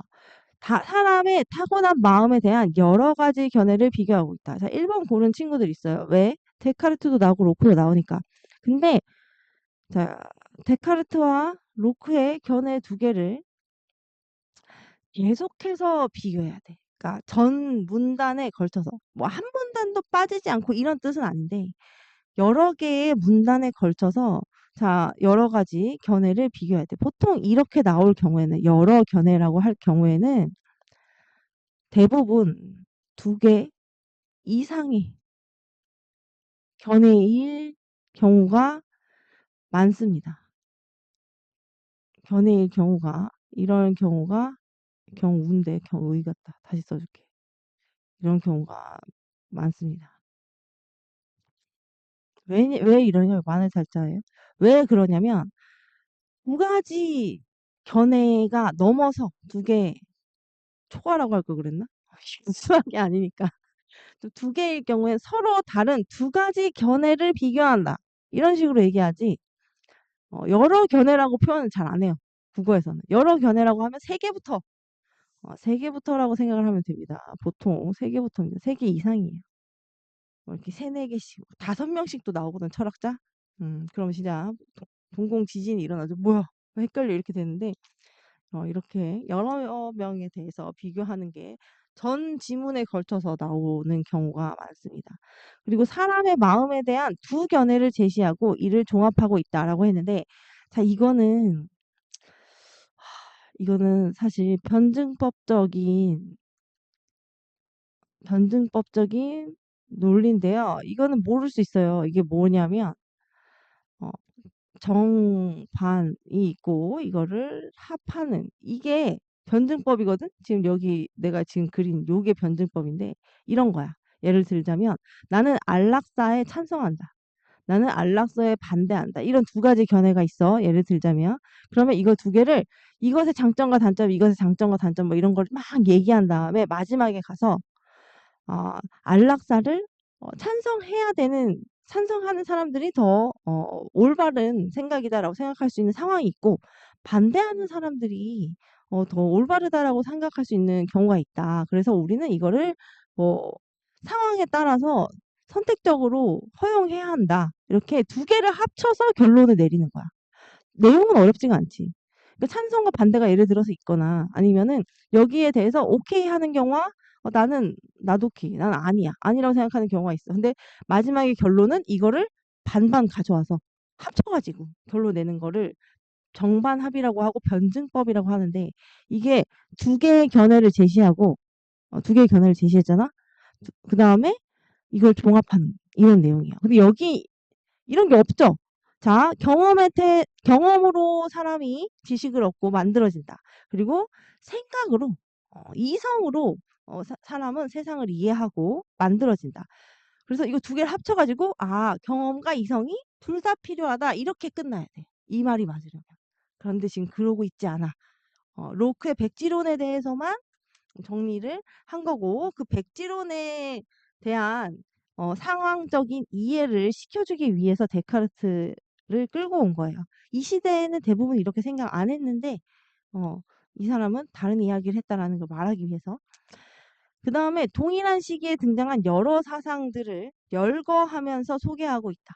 사람의 타고난 마음에 대한 여러 가지 견해를 비교하고 있다. 자, 1번 고른 친구들 있어요. 왜? 데카르트도 나오고 로크도 나오니까. 근데 자, 데카르트와 로크의 견해 두 개를 계속해서 비교해야 돼. 그러니까 전 문단에 걸쳐서 뭐 한 문단도 빠지지 않고 이런 뜻은 아닌데 여러 개의 문단에 걸쳐서 자, 여러 가지 견해를 비교해야 돼. 보통 이렇게 나올 경우에는 여러 견해라고 할 경우에는 대부분 두 개 이상의 견해일 경우가 많습니다. 견해일 경우가 이런 경우가 경우인데 경의 같다. 다시 써줄게. 이런 경우가 많습니다. 왜 이러냐면 만을 살자예요. 왜 그러냐면 두 가지 견해가 넘어서 두 개 초과라고 할 걸 그랬나? 수학이 아니니까. 두 개일 경우에 서로 다른 두 가지 견해를 비교한다. 이런 식으로 얘기하지. 여러 견해라고 표현은 잘 안 해요. 국어에서는. 여러 견해라고 하면 세 개부터 세 개부터라고 생각을 하면 됩니다. 보통 세 개부터입니다. 세 개 이상이에요. 뭐 이렇게 세네 개씩, 5명씩도 나오거든, 철학자. 그럼 진짜 동공 지진이 일어나죠. 뭐야? 왜 헷갈려? 이렇게 되는데, 이렇게 여러 명에 대해서 비교하는 게 전 지문에 걸쳐서 나오는 경우가 많습니다. 그리고 사람의 마음에 대한 두 견해를 제시하고 이를 종합하고 있다라고 했는데, 자, 이거는 사실 변증법적인 논리인데요. 이거는 모를 수 있어요. 이게 뭐냐면 어, 정반이 있고 이거를 합하는 이게 변증법이거든. 지금 여기 내가 지금 그린 요게 변증법인데 이런 거야. 예를 들자면 나는 안락사에 찬성한다. 나는 안락사에 반대한다. 이런 두 가지 견해가 있어. 예를 들자면 그러면 이거 두 개를 이것의 장점과 단점, 이것의 장점과 단점 뭐 이런 걸 막 얘기한 다음에 마지막에 가서 안락사를 찬성하는 사람들이 더 올바른 생각이다라고 생각할 수 있는 상황이 있고 반대하는 사람들이 더 올바르다라고 생각할 수 있는 경우가 있다. 그래서 우리는 이거를 뭐 상황에 따라서 선택적으로 허용해야 한다. 이렇게 두 개를 합쳐서 결론을 내리는 거야. 내용은 어렵지가 않지. 그러니까 찬성과 반대가 예를 들어서 있거나 아니면은 여기에 대해서 오케이 하는 경우와 나는 나도키, 난 아니야. 아니라고 생각하는 경우가 있어. 근데 마지막에 결론은 이거를 반반 가져와서 합쳐가지고 결론 내는 거를 정반합이라고 하고 변증법이라고 하는데 이게 두 개의 견해를 제시하고 두 개의 견해를 제시했잖아. 그 다음에 이걸 종합하는 이런 내용이에요. 근데 여기 이런 게 없죠. 자, 경험으로 사람이 지식을 얻고 만들어진다. 그리고 생각으로, 이성으로 사람은 세상을 이해하고 만들어진다. 그래서 이거 두 개를 합쳐가지고, 아, 경험과 이성이 둘 다 필요하다. 이렇게 끝나야 돼. 이 말이 맞으려면. 그런데 지금 그러고 있지 않아. 로크의 백지론에 대해서만 정리를 한 거고, 그 백지론에 대한 상황적인 이해를 시켜주기 위해서 데카르트를 끌고 온 거예요. 이 시대에는 대부분 이렇게 생각 안 했는데 어, 이 사람은 다른 이야기를 했다라는 걸 말하기 위해서. 그 다음에 동일한 시기에 등장한 여러 사상들을 열거하면서 소개하고 있다.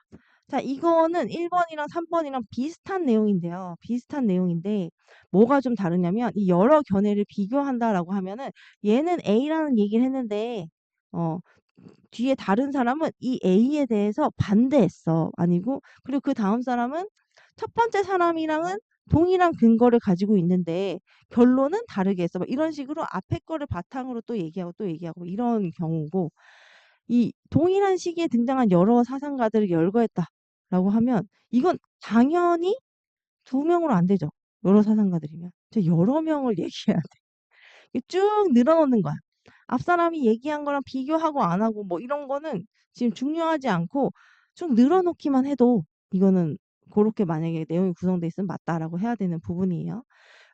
자, 이거는 1번이랑 3번이랑 비슷한 내용인데요. 비슷한 내용인데 뭐가 좀 다르냐면 이 여러 견해를 비교한다라고 하면은 얘는 A라는 얘기를 했는데 어, 뒤에 다른 사람은 이 A에 대해서 반대했어. 아니고 그리고 그 다음 사람은 첫 번째 사람이랑은 동일한 근거를 가지고 있는데 결론은 다르게 했어. 막 이런 식으로 앞에 거를 바탕으로 또 얘기하고 이런 경우고 이 동일한 시기에 등장한 여러 사상가들을 열거했다라고 하면 이건 당연히 두 명으로 안 되죠. 여러 사상가들이면. 여러 명을 얘기해야 돼. 쭉 늘어놓는 거야. 앞 사람이 얘기한 거랑 비교하고 안 하고 뭐 이런 거는 지금 중요하지 않고 쭉 늘어놓기만 해도 이거는 그렇게 만약에 내용이 구성돼 있으면 맞다라고 해야 되는 부분이에요.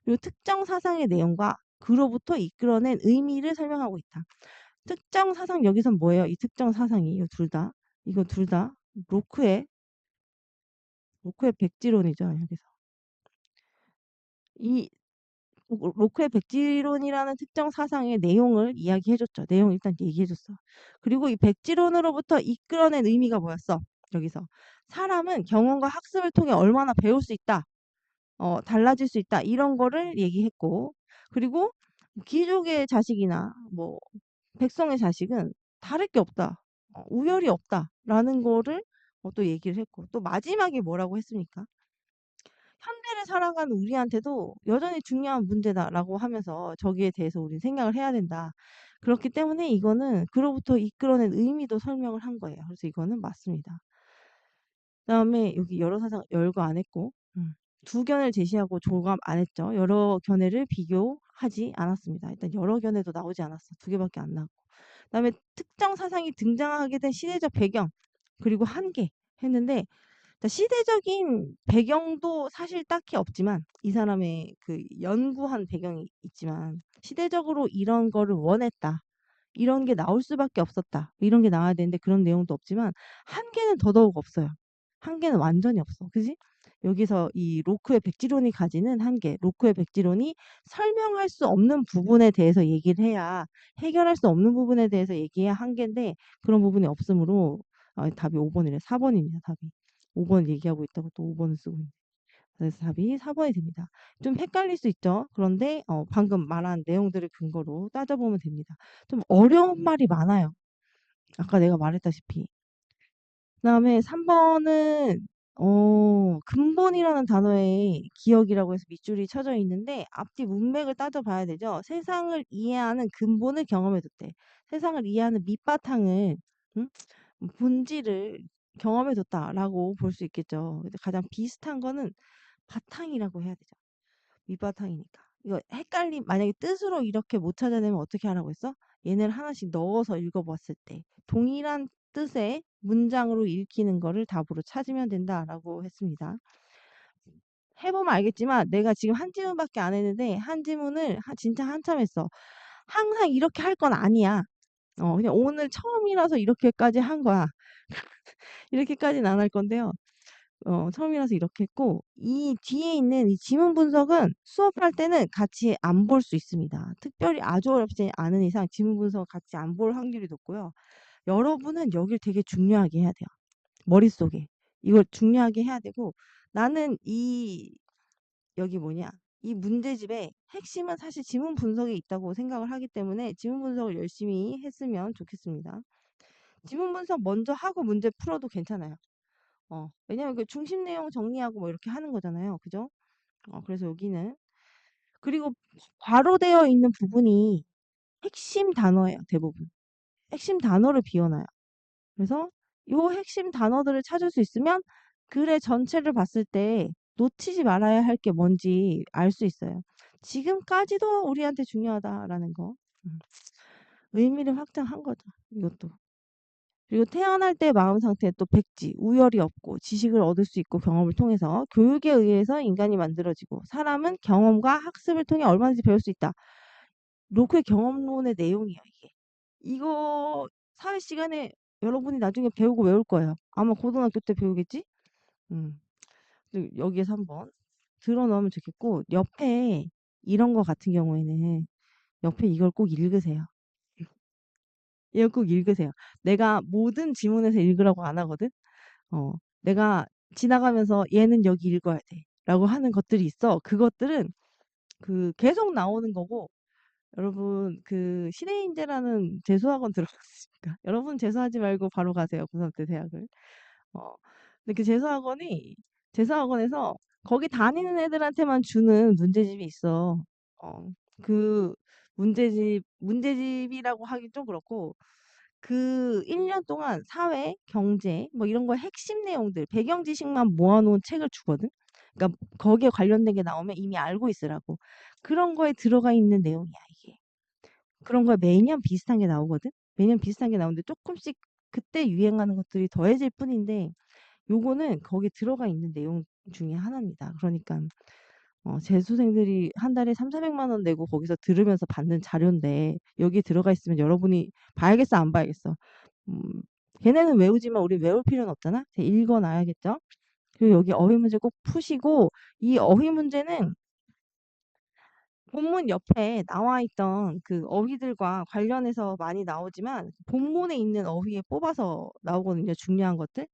그리고 특정 사상의 내용과 그로부터 이끌어낸 의미를 설명하고 있다. 특정 사상 여기선 뭐예요? 이 특정 사상이 이거 둘 다 로크의 백지론이죠. 여기서 이 로크의 백지론이라는 특정 사상의 내용을 이야기해줬죠. 내용 일단 얘기해줬어. 그리고 이 백지론으로부터 이끌어낸 의미가 뭐였어? 여기서 사람은 경험과 학습을 통해 얼마나 배울 수 있다. 달라질 수 있다. 이런 거를 얘기했고 그리고 귀족의 자식이나 뭐 백성의 자식은 다를 게 없다. 우열이 없다라는 거를 또 얘기를 했고 또 마지막에 뭐라고 했습니까? 현대를 살아가는 우리한테도 여전히 중요한 문제다라고 하면서 저기에 대해서 우리는 생각을 해야 된다. 그렇기 때문에 이거는 그로부터 이끌어낸 의미도 설명을 한 거예요. 그래서 이거는 맞습니다. 그다음에 여기 여러 사상 열거 안 했고 두 견해를 제시하고 조감 안 했죠. 여러 견해를 비교하지 않았습니다. 일단 여러 견해도 나오지 않았어. 두 개밖에 안 나왔고. 그다음에 특정 사상이 등장하게 된 시대적 배경 그리고 한계 했는데 시대적인 배경도 사실 딱히 없지만 이 사람의 그 연구한 배경이 있지만 시대적으로 이런 거를 원했다. 이런 게 나올 수밖에 없었다. 이런 게 나와야 되는데 그런 내용도 없지만 한계는 더더욱 없어요. 한계는 완전히 없어. 그지? 여기서 이 로크의 백지론이 가지는 한계, 로크의 백지론이 설명할 수 없는 부분에 대해서 얘기를 해야 해결할 수 없는 부분에 대해서 얘기해야 한계인데 그런 부분이 없으므로 답이 5번이래. 4번입니다. 답이. 5번 얘기하고 있다고 또 5번을 쓰고 있네. 그래서 답이 4번이 됩니다. 좀 헷갈릴 수 있죠. 그런데 방금 말한 내용들을 근거로 따져보면 됩니다. 좀 어려운 말이 많아요. 아까 내가 말했다시피. 그다음에 3번은 근본이라는 단어에 기억이라고 해서 밑줄이 쳐져 있는데 앞뒤 문맥을 따져봐야 되죠. 세상을 이해하는 근본을 경험해뒀대. 세상을 이해하는 밑바탕을 응? 본질을 경험해뒀다라고 볼 수 있겠죠. 근데 가장 비슷한 거는 바탕이라고 해야 되죠. 밑바탕이니까. 이거 만약에 뜻으로 이렇게 못 찾아내면 어떻게 하라고 했어? 얘네를 하나씩 넣어서 읽어봤을 때 동일한 뜻의 문장으로 읽히는 거를 답으로 찾으면 된다라고 했습니다. 해보면 알겠지만 내가 지금 한 지문밖에 안 했는데 한 지문을 진짜 한참 했어. 항상 이렇게 할 건 아니야. 그냥 오늘 처음이라서 이렇게까지 한 거야. 이렇게까지는 안 할 건데요. 처음이라서 이렇게 했고 이 뒤에 있는 이 지문 분석은 수업할 때는 같이 안 볼 수 있습니다. 특별히 아주 어렵지 않은 이상 지문 분석 같이 안 볼 확률이 높고요. 여러분은 여길 되게 중요하게 해야 돼요. 머릿속에. 이걸 중요하게 해야 되고 나는 여기 뭐냐 이 문제집의 핵심은 사실 지문 분석에 있다고 생각을 하기 때문에 지문 분석을 열심히 했으면 좋겠습니다. 지문 분석 먼저 하고 문제 풀어도 괜찮아요. 왜냐면 그 중심 내용 정리하고 뭐 이렇게 하는 거잖아요. 그죠? 그래서 여기는 그리고 괄호되어 있는 부분이 핵심 단어예요. 대부분. 핵심 단어를 비워놔요. 그래서 요 핵심 단어들을 찾을 수 있으면 글의 전체를 봤을 때 놓치지 말아야 할 게 뭔지 알 수 있어요. 지금까지도 우리한테 중요하다라는 거. 의미를 확장한 거죠, 이것도. 그리고 태어날 때 마음 상태 또 백지, 우열이 없고 지식을 얻을 수 있고 경험을 통해서 교육에 의해서 인간이 만들어지고 사람은 경험과 학습을 통해 얼마든지 배울 수 있다. 로크의 경험론의 내용이에요, 이게. 이거 사회 시간에 여러분이 나중에 배우고 외울 거예요. 아마 고등학교 때 배우겠지? 음. 여기에서 한번 들어 넣으면 좋겠고, 옆에 이런 거 같은 경우에는 옆에 이걸 꼭 읽으세요. 이거 꼭 읽으세요. 내가 모든 지문에서 읽으라고 안 하거든? 내가 지나가면서 얘는 여기 읽어야 돼. 라고 하는 것들이 있어. 그것들은 계속 나오는 거고, 여러분, 신해인재라는 재수학원 들어봤습니까? 여러분 재수하지 말고 바로 가세요. 고3 때 대학을. 어, 근데 재수학원에서 거기 다니는 애들한테만 주는 문제집이 있어. 그 문제집이라고 하기 좀 그렇고, 1년 동안 사회, 경제, 뭐 이런 거 핵심 내용들, 배경 지식만 모아놓은 책을 주거든? 그러니까 거기에 관련된 게 나오면 이미 알고 있으라고. 그런 거에 들어가 있는 내용이야, 이게. 그런 거에 매년 비슷한 게 나오거든? 매년 비슷한 게 나오는데 조금씩 그때 유행하는 것들이 더해질 뿐인데, 요거는 거기 들어가 있는 내용 중에 하나입니다. 그러니까 재수생들이 한 달에 3,400만 원 내고 거기서 들으면서 받는 자료인데 여기 들어가 있으면 여러분이 봐야겠어, 안 봐야겠어? 음, 걔네는 외우지만 우리 외울 필요는 없잖아. 읽어놔야겠죠? 그리고 여기 어휘 문제 꼭 푸시고, 이 어휘 문제는 본문 옆에 나와 있던 그 어휘들과 관련해서 많이 나오지만 본문에 있는 어휘에 뽑아서 나오거든요. 중요한 것들.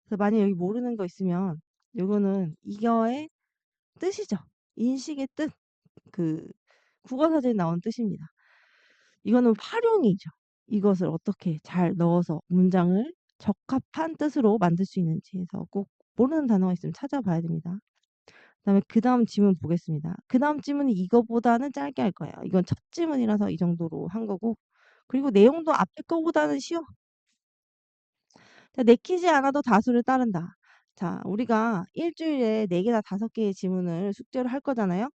그래서 만약 여기 모르는 거 있으면 요거는 이거의 뜻이죠. 인식의 뜻. 그 국어사전에 나온 뜻입니다. 이거는 활용이죠. 이것을 어떻게 잘 넣어서 문장을 적합한 뜻으로 만들 수 있는지 해서 꼭 모르는 단어가 있으면 찾아봐야 됩니다. 그다음에 그다음 지문 보겠습니다. 그다음 지문이 이거보다는 짧게 할 거예요. 이건 첫 지문이라서 이 정도로 한 거고. 그리고 내용도 앞에 거보다는 쉬워. 자, 내키지 않아도 다수를 따른다. 자, 우리가 일주일에 4개나 5개의 지문을 숙제를 할 거잖아요.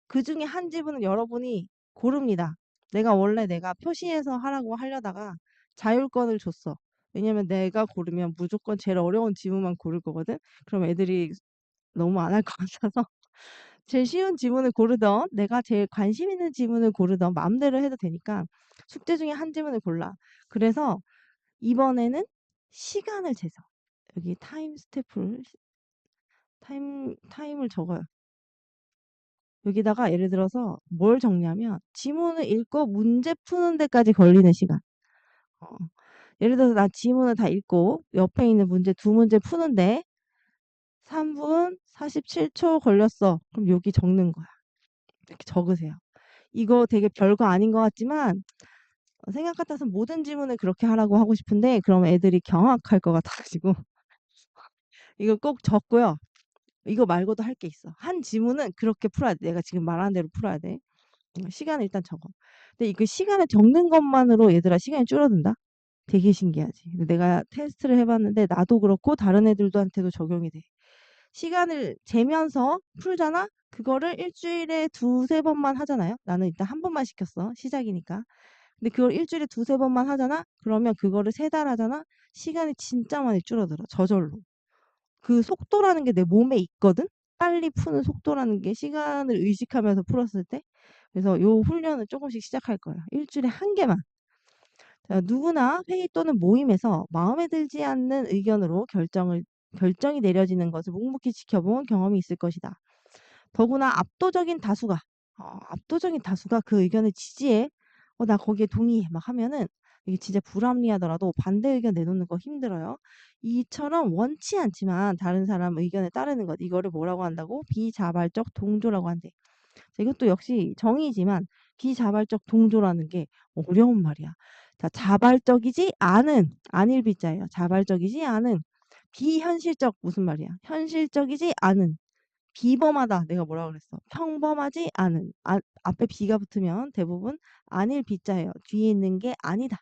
그중에 한 지문은 여러분이 고릅니다. 내가 표시해서 하라고 하려다가 자율권을 줬어. 왜냐면 내가 고르면 무조건 제일 어려운 지문만 고를 거거든. 그럼 애들이 너무 안 할 것 같아서 제일 쉬운 지문을 고르던, 내가 제일 관심 있는 지문을 고르던 마음대로 해도 되니까 숙제 중에 한 지문을 골라. 그래서 이번에는 시간을 재서 여기 타임을 적어요. 여기다가 예를 들어서 뭘 적냐면 지문을 읽고 문제 푸는 데까지 걸리는 시간. 어, 예를 들어서 나 지문을 다 읽고 옆에 있는 문제 2문제 푸는데 3분 47초 걸렸어. 그럼 여기 적는 거야. 이렇게 적으세요. 이거 되게 별거 아닌 것 같지만 생각 같아서 모든 지문을 그렇게 하라고 하고 싶은데 그럼 애들이 경악할 것 같아가지고 이거 꼭 적고요. 이거 말고도 할 게 있어. 한 지문은 그렇게 풀어야 돼. 내가 지금 말하는 대로 풀어야 돼. 시간을 일단 적어. 근데 이거 시간을 적는 것만으로 얘들아 시간이 줄어든다? 되게 신기하지. 근데 내가 테스트를 해봤는데 나도 그렇고 다른 애들한테도 적용이 돼. 시간을 재면서 풀잖아? 그거를 일주일에 2-3번만 하잖아요. 나는 일단 한 번만 시켰어. 시작이니까. 근데 그걸 일주일에 2-3번만 하잖아? 그러면 그거를 3달 하잖아? 시간이 진짜 많이 줄어들어. 저절로. 그 속도라는 게 내 몸에 있거든? 빨리 푸는 속도라는 게 시간을 의식하면서 풀었을 때. 그래서 요 훈련을 조금씩 시작할 거예요. 일주일에 한 개만. 자, 누구나 회의 또는 모임에서 마음에 들지 않는 의견으로 결정이 내려지는 것을 묵묵히 지켜본 경험이 있을 것이다. 더구나 압도적인 다수가 그 의견을 지지해, 나 거기에 동의해, 막 하면은 이게 진짜 불합리하더라도 반대 의견 내놓는 거 힘들어요. 이처럼 원치 않지만 다른 사람 의견에 따르는 것, 이거를 뭐라고 한다고? 비자발적 동조라고 한대. 자, 이것도 역시 정의지만 비자발적 동조라는 게 어려운 말이야. 자, 자발적이지 않은, 안일 비자예요. 자발적이지 않은, 비현실적 무슨 말이야? 현실적이지 않은, 비범하다. 내가 뭐라고 그랬어? 평범하지 않은. 앞에 비가 붙으면 대부분 안일 비자예요. 뒤에 있는 게 아니다.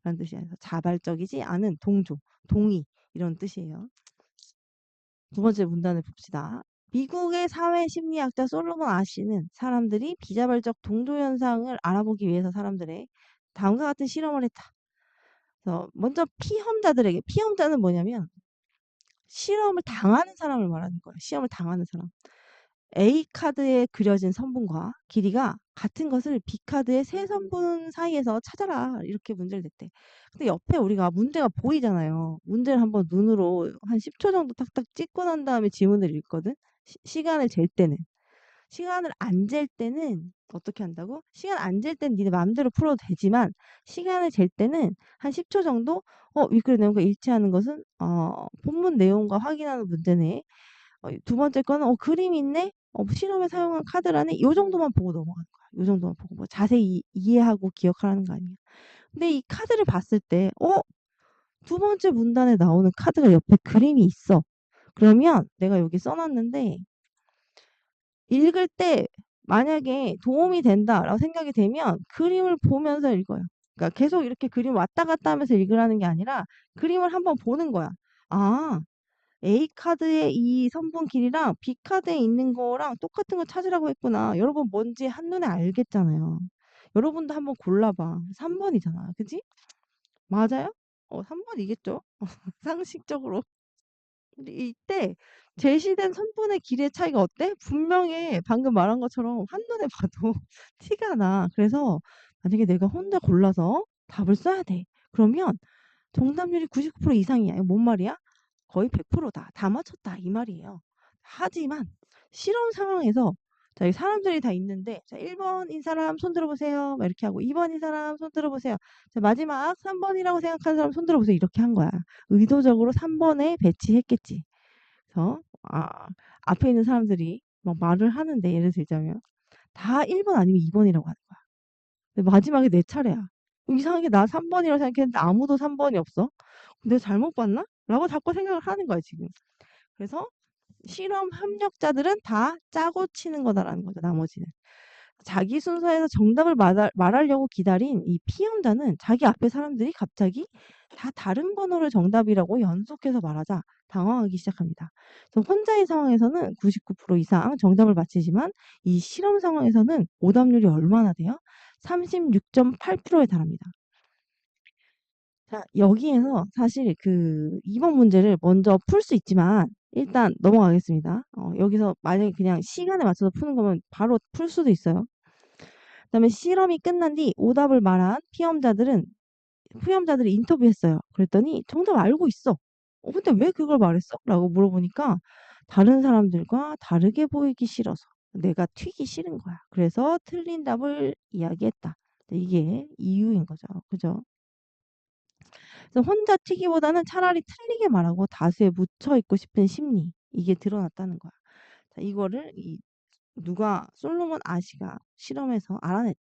라는 뜻이에요. 자발적이지 않은 동조, 동의 이런 뜻이에요. 두 번째 문단을 봅시다. 미국의 사회 심리학자 솔로몬 아시는 사람들이 비자발적 동조 현상을 알아보기 위해서 사람들의 다음과 같은 실험을 했다. 그래서 먼저 피험자들에게, 피험자는 뭐냐면 실험을 당하는 사람을 말하는 거예요. 시험을 당하는 사람. A카드에 그려진 선분과 길이가 같은 것을 B카드의 세 선분 사이에서 찾아라. 이렇게 문제를 냈대. 근데 옆에 우리가 문제가 보이잖아요. 문제를 한번 눈으로 한 10초 정도 탁탁 찍고 난 다음에 지문을 읽거든. 시간을 잴 때는. 시간을 안 잴 때는 어떻게 한다고? 시간 안 잴 때는 니네 마음대로 풀어도 되지만 시간을 잴 때는 한 10초 정도 윗글 내용과 일치하는 것은 본문 내용과 확인하는 문제네. 두 번째 거는 그림이 있네. 실험에 사용한 카드라네. 요 정도만 보고 넘어가는 거야. 요 정도만 보고 뭐 자세히 이해하고 기억하라는 거 아니야. 근데 이 카드를 봤을 때 두 번째 문단에 나오는 카드가 옆에 그림이 있어. 그러면 내가 여기 써놨는데 읽을 때 만약에 도움이 된다라고 생각이 되면 그림을 보면서 읽어요. 그러니까 계속 이렇게 그림 왔다 갔다 하면서 읽으라는 게 아니라 그림을 한번 보는 거야. 아, A카드의 이 선분 길이랑 B카드에 있는 거랑 똑같은 거 찾으라고 했구나. 여러분 뭔지 한눈에 알겠잖아요. 여러분도 한번 골라봐. 3번이잖아. 그지? 맞아요? 3번이겠죠? 상식적으로. 근데 이때 제시된 선분의 길이의 차이가 어때? 분명히 방금 말한 것처럼 한눈에 봐도 티가 나. 그래서 만약에 내가 혼자 골라서 답을 써야 돼. 그러면 정답률이 99% 이상이야. 이거 뭔 말이야? 거의 100%다. 다 맞췄다. 이 말이에요. 하지만 실험 상황에서 자, 여기 사람들이 다 있는데 자, 1번인 사람 손 들어보세요. 막 이렇게 하고 2번인 사람 손 들어보세요. 자, 마지막 3번이라고 생각하는 사람 손 들어보세요. 이렇게 한 거야. 의도적으로 3번에 배치했겠지. 그래서 앞에 있는 사람들이 막 말을 하는데 예를 들자면 다 1번 아니면 2번이라고 하는 거야. 근데 마지막에 내 차례야. 이상하게 나 3번이라고 생각했는데 아무도 3번이 없어. 내가 잘못 봤나? 라고 자꾸 생각을 하는 거야, 지금. 그래서 실험 협력자들은 다 짜고 치는 거다라는 거죠, 나머지는. 자기 순서에서 정답을 말하려고 기다린 이 피험자는 자기 앞에 사람들이 갑자기 다 다른 번호를 정답이라고 연속해서 말하자 당황하기 시작합니다. 그래서 혼자인 상황에서는 99% 이상 정답을 맞히지만 이 실험 상황에서는 오답률이 얼마나 돼요? 36.8%에 달합니다. 자, 여기에서 사실 그 2번 문제를 먼저 풀 수 있지만 일단 넘어가겠습니다. 여기서 만약에 그냥 시간에 맞춰서 푸는 거면 바로 풀 수도 있어요. 그다음에 실험이 끝난 뒤 오답을 말한 후험자들을 인터뷰했어요. 그랬더니 정답 알고 있어. 근데 왜 그걸 말했어? 라고 물어보니까 다른 사람들과 다르게 보이기 싫어서 내가 튀기 싫은 거야. 그래서 틀린 답을 이야기했다. 이게 이유인 거죠. 그죠? 그래서 혼자 튀기보다는 차라리 틀리게 말하고 다수에 묻혀 있고 싶은 심리 이게 드러났다는 거야. 자, 이거를 누가 솔로몬 아시가 실험해서 알아냈대.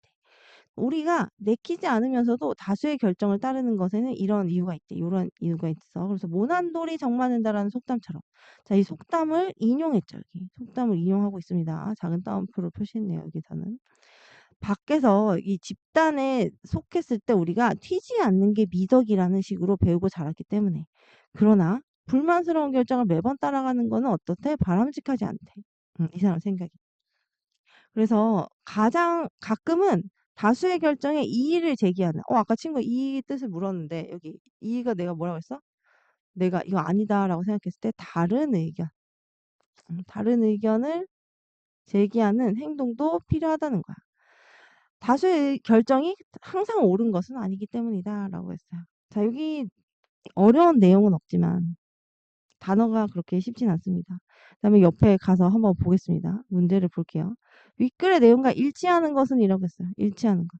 우리가 내키지 않으면서도 다수의 결정을 따르는 것에는 이런 이유가 있대. 이런 이유가 있어. 그래서 모난돌이 정맞는다라는 속담처럼. 자, 이 속담을 인용했죠. 여기. 속담을 인용하고 있습니다. 작은 따옴표로 표시했네요. 여기서는. 밖에서 이 집단에 속했을 때 우리가 튀지 않는 게 미덕이라는 식으로 배우고 자랐기 때문에. 그러나 불만스러운 결정을 매번 따라가는 거는 어떻대? 바람직하지 않대. 이 사람 생각이. 그래서 가끔은 다수의 결정에 이의를 제기하는. 아까 친구 이의 뜻을 물었는데 여기 이의가 내가 뭐라고 했어? 내가 이거 아니다라고 생각했을 때 다른 의견을 제기하는 행동도 필요하다는 거야. 다수의 결정이 항상 옳은 것은 아니기 때문이다라고 했어요. 자, 여기 어려운 내용은 없지만 단어가 그렇게 쉽진 않습니다. 그다음에 옆에 가서 한번 보겠습니다. 문제를 볼게요. 윗글의 내용과 일치하는 것은 이라고 했어요. 일치하는 것.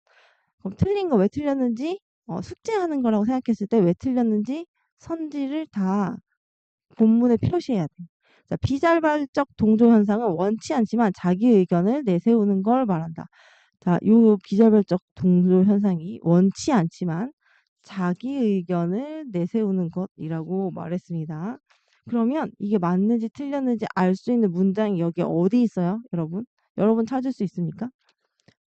그럼 틀린 거 왜 틀렸는지 숙제하는 거라고 생각했을 때 왜 틀렸는지 선지를 다 본문에 표시해야 돼. 자, 비자발적 동조 현상은 원치 않지만 자기 의견을 내세우는 걸 말한다. 자, 요 비자발적 동조 현상이 원치 않지만 자기 의견을 내세우는 것이라고 말했습니다. 그러면 이게 맞는지 틀렸는지 알 수 있는 문장이 여기 어디 있어요, 여러분? 여러분 찾을 수 있습니까?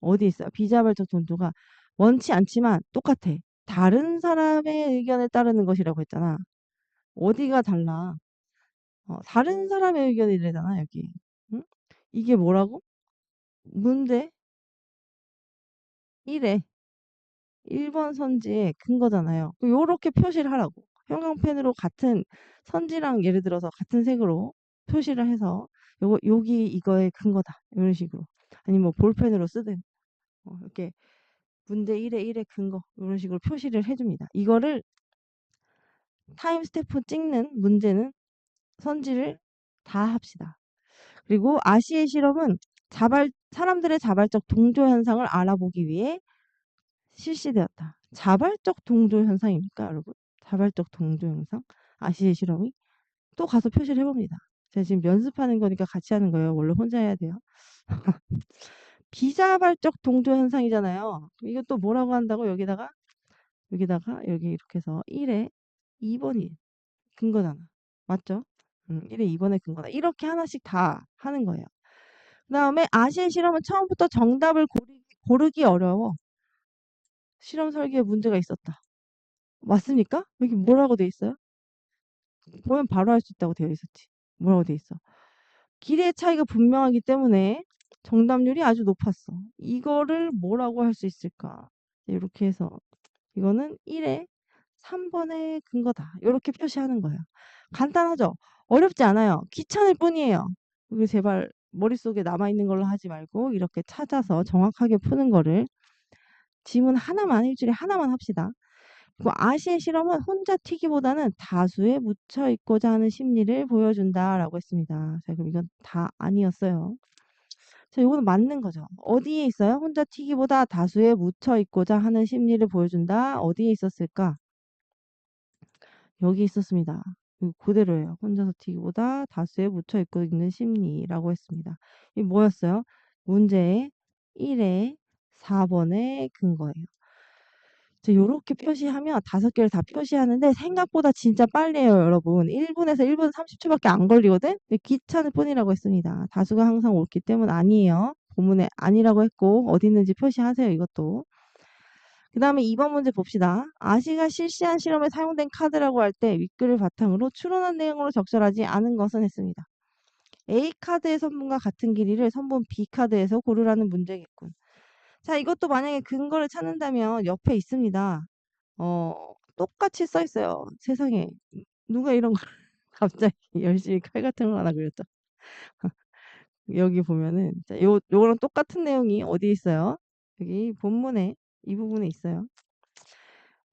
어디 있어요? 비자발적 동조가 원치 않지만 똑같아. 다른 사람의 의견에 따르는 것이라고 했잖아. 어디가 달라? 다른 사람의 의견이래잖아, 여기. 응? 이게 뭐라고? 문제 1에 1번 선지의 근거잖아요. 요렇게 표시를 하라고. 형광펜으로 같은 선지랑 예를 들어서 같은 색으로 표시를 해서 여기 이거의 근거다. 이런 식으로. 아니 뭐 볼펜으로 쓰든 이렇게 문제 1에 1의 근거 이런 식으로 표시를 해줍니다. 이거를 타임 스탬프 찍는 문제는 선지를 다 합시다. 그리고 아시의 실험은 사람들의 자발적 동조 현상을 알아보기 위해 실시되었다. 자발적 동조 현상입니까, 여러분? 자발적 동조 현상? 아시의 실험이? 또 가서 표시를 해봅니다. 제가 지금 연습하는 거니까 같이 하는 거예요. 원래 혼자 해야 돼요. 비자발적 동조 현상이잖아요. 이거 또 뭐라고 한다고? 여기다가 여기 이렇게 해서 1에 2번이 근거잖아. 맞죠? 1에 2번의 근거다. 이렇게 하나씩 다 하는 거예요. 그 다음에 아시의 실험은 처음부터 정답을 고르기 어려워. 실험 설계에 문제가 있었다. 맞습니까? 여기 뭐라고 돼 있어요? 보면 바로 할 수 있다고 되어 있었지. 뭐라고 돼 있어? 길이의 차이가 분명하기 때문에 정답률이 아주 높았어. 이거를 뭐라고 할 수 있을까? 이렇게 해서 이거는 1에 3번의 근거다. 이렇게 표시하는 거예요. 간단하죠? 어렵지 않아요. 귀찮을 뿐이에요. 그리고 제발 머릿속에 남아있는 걸로 하지 말고 이렇게 찾아서 정확하게 푸는 거를 지문 하나만 일주일에 하나만 합시다. 그리고 아시의 실험은 혼자 튀기보다는 다수에 묻혀 있고자 하는 심리를 보여준다라고 했습니다. 자, 그럼 이건 다 아니었어요. 자, 이거는 맞는 거죠. 어디에 있어요? 혼자 튀기보다 다수에 묻혀 있고자 하는 심리를 보여준다. 어디에 있었을까? 여기 있었습니다. 이거 그대로예요. 혼자서 튀기보다 다수에 묻혀 있고 있는 심리라고 했습니다. 이게 뭐였어요? 문제의 1에 4번의 근거예요. 요렇게 표시하면 5개를 다 표시하는데 생각보다 진짜 빨리해요, 여러분. 1분에서 1분 30초밖에 안 걸리거든? 근데 귀찮을 뿐이라고 했습니다. 다수가 항상 옳기 때문 아니에요. 본문에 아니라고 했고 어디 있는지 표시하세요, 이것도. 그 다음에 2번 문제 봅시다. 아시가 실시한 실험에 사용된 카드라고 할 때 윗글을 바탕으로 추론한 내용으로 적절하지 않은 것은 했습니다. A카드의 선분과 같은 길이를 선분 B카드에서 고르라는 문제겠군. 자, 이것도 만약에 근거를 찾는다면 옆에 있습니다. 똑같이 써 있어요. 세상에. 누가 이런 걸 갑자기 열심히 칼 같은 거 하나 그렸죠. 여기 보면은, 자, 요거랑 똑같은 내용이 어디 있어요? 여기 본문에 이 부분에 있어요.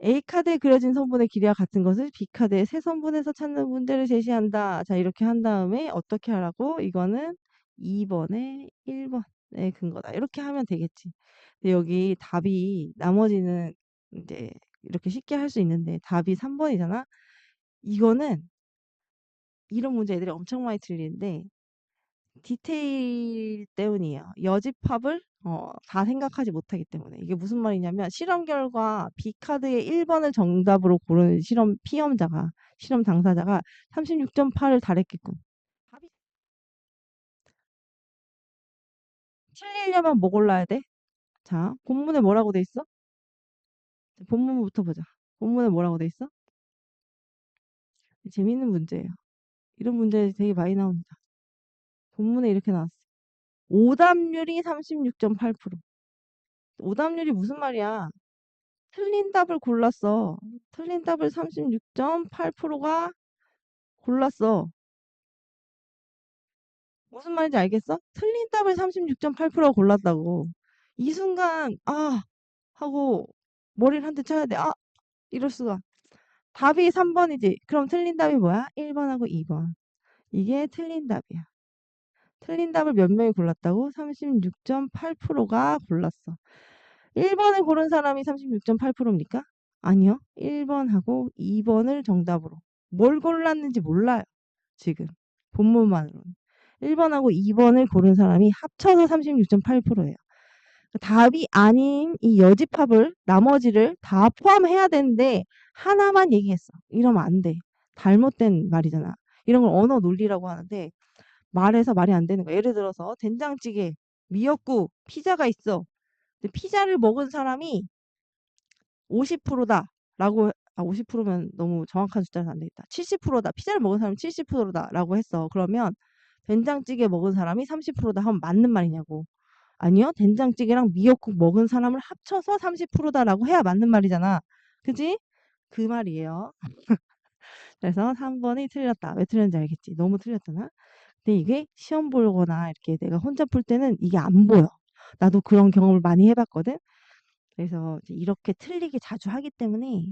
A카드에 그려진 선분의 길이와 같은 것을 B카드의 세 선분에서 찾는 문제를 제시한다. 자, 이렇게 한 다음에 어떻게 하라고? 이거는 2번에 1번의 근거다. 이렇게 하면 되겠지. 근데 여기 답이 나머지는 이제 이렇게 쉽게 할 수 있는데 답이 3번이잖아. 이거는 이런 문제 애들이 엄청 많이 틀리는데 디테일 때문이에요. 여집합을 다 생각하지 못하기 때문에. 이게 무슨 말이냐면 실험 결과 B카드의 1번을 정답으로 고르는 실험 당사자가 36.8을 달했겠군. 답이 틀리려면 뭐 골라야 돼? 자, 본문에 뭐라고 돼 있어? 본문부터 보자. 본문에 뭐라고 돼 있어? 재밌는 문제예요. 이런 문제 되게 많이 나옵니다. 본문에 이렇게 나왔어. 오답률이 36.8%. 오답률이 무슨 말이야? 틀린 답을 골랐어. 틀린 답을 36.8%가 골랐어. 무슨 말인지 알겠어? 틀린 답을 36.8%가 골랐다고. 이 순간 하고 머리를 한 대 쳐야 돼. 이럴 수가. 답이 3번이지. 그럼 틀린 답이 뭐야? 1번하고 2번. 이게 틀린 답이야. 틀린 답을 몇 명이 골랐다고? 36.8%가 골랐어. 1번을 고른 사람이 36.8%입니까? 아니요. 1번하고 2번을 정답으로. 뭘 골랐는지 몰라요. 지금. 본문만으로는. 1번하고 2번을 고른 사람이 합쳐서 36.8%예요. 답이 아닌 이 여집합을 나머지를 다 포함해야 되는데 하나만 얘기했어. 이러면 안 돼. 잘못된 말이잖아. 이런 걸 언어 논리라고 하는데 말해서 말이 안 되는 거야. 예를 들어서 된장찌개, 미역국, 피자가 있어. 근데 피자를 먹은 사람이 50%다라고 50%면 너무 정확한 숫자는 안 되겠다. 70%다. 피자를 먹은 사람이 70%다라고 했어. 그러면 된장찌개 먹은 사람이 30%다 하면 맞는 말이냐고. 아니요. 된장찌개랑 미역국 먹은 사람을 합쳐서 30%다라고 해야 맞는 말이잖아. 그지? 그 말이에요. 그래서 3번이 틀렸다. 왜 틀렸는지 알겠지? 너무 틀렸잖아. 근데 이게 시험 보거나 이렇게 내가 혼자 풀 때는 이게 안 보여. 나도 그런 경험을 많이 해봤거든. 그래서 이제 이렇게 틀리게 자주 하기 때문에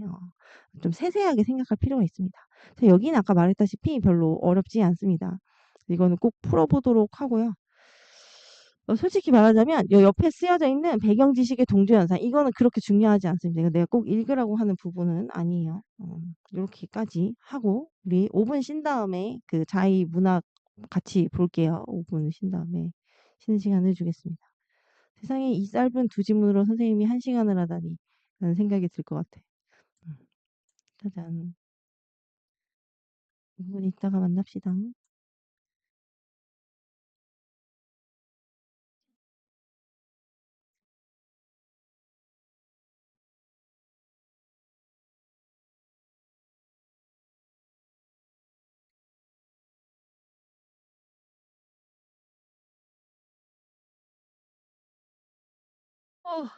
좀 세세하게 생각할 필요가 있습니다. 자, 여기는 아까 말했다시피 별로 어렵지 않습니다. 이거는 꼭 풀어보도록 하고요. 솔직히 말하자면 요 옆에 쓰여져 있는 배경 지식의 동조현상 이거는 그렇게 중요하지 않습니다. 이거 내가 꼭 읽으라고 하는 부분은 아니에요. 이렇게까지 하고 우리 5분 쉰 다음에 그 자의 문학 같이 볼게요. 5분 쉰 다음에 쉬는 시간을 주겠습니다. 세상에 이 짧은 두 지문으로 선생님이 1시간을 하다니 라는 생각이 들 것 같아. 짜잔. 5분 있다가 만납시다. 어.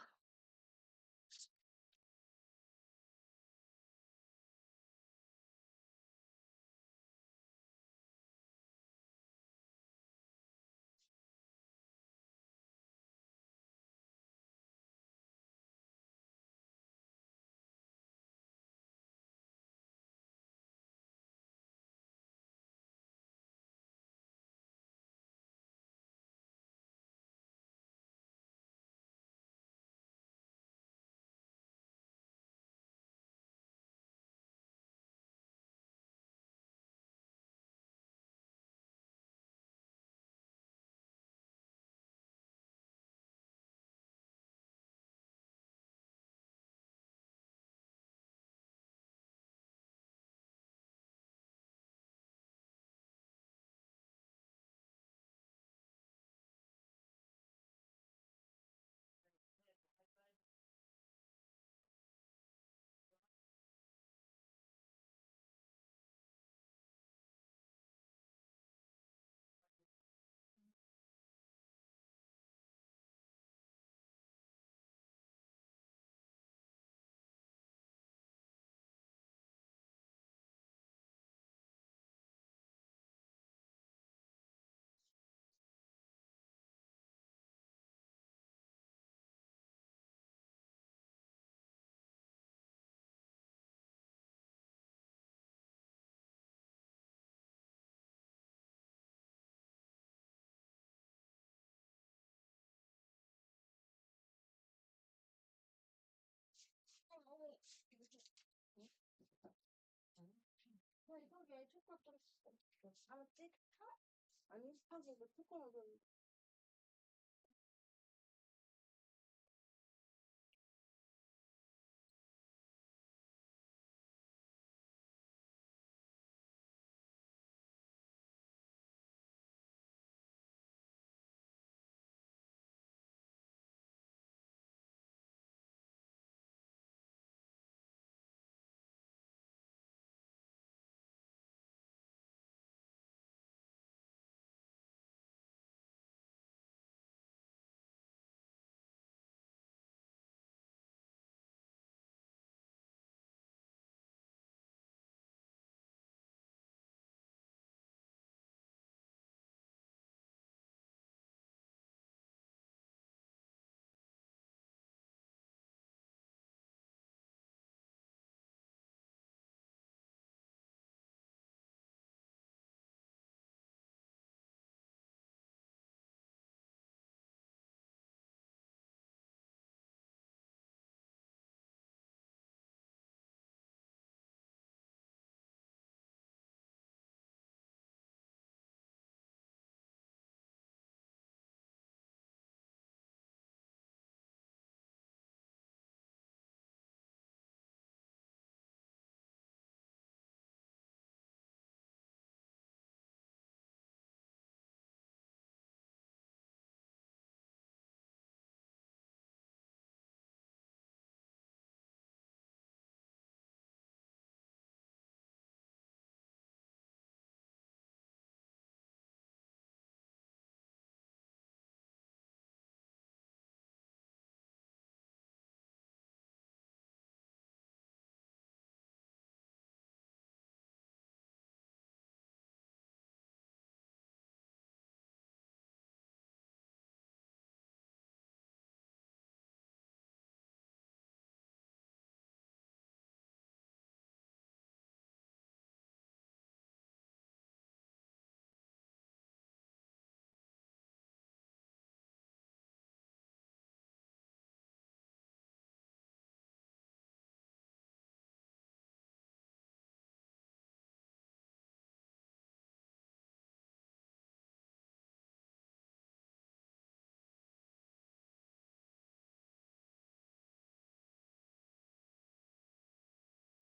아니, 스파게티 뚜껑을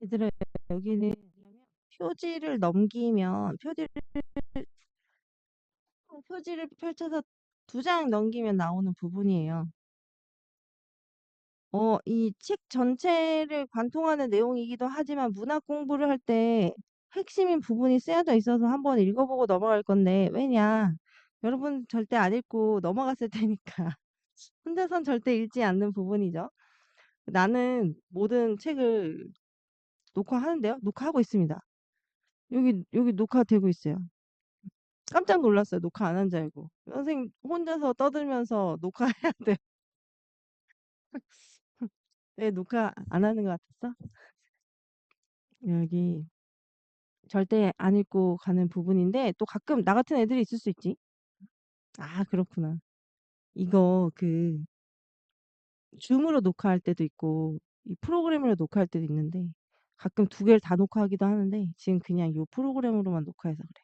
얘들아, 여기는 표지를 넘기면 표지를 펼쳐서 두 장 넘기면 나오는 부분이에요. 이 책 전체를 관통하는 내용이기도 하지만 문학 공부를 할 때 핵심인 부분이 쓰여져 있어서 한번 읽어보고 넘어갈 건데, 왜냐? 여러분 절대 안 읽고 넘어갔을 테니까. 혼자선 절대 읽지 않는 부분이죠. 나는 모든 책을 녹화하는데요. 녹화하고 있습니다. 여기 녹화되고 있어요. 깜짝 놀랐어요. 녹화 안 한 줄 알고. 선생님 혼자서 떠들면서 녹화해야 돼. 왜 녹화 안 하는 것 같았어? 여기 절대 안 읽고 가는 부분인데 또 가끔 나 같은 애들이 있을 수 있지. 아, 그렇구나. 이거 줌으로 녹화할 때도 있고 이 프로그램으로 녹화할 때도 있는데 가끔 두 개를 다 녹화하기도 하는데 지금 그냥 요 프로그램으로만 녹화해서 그래.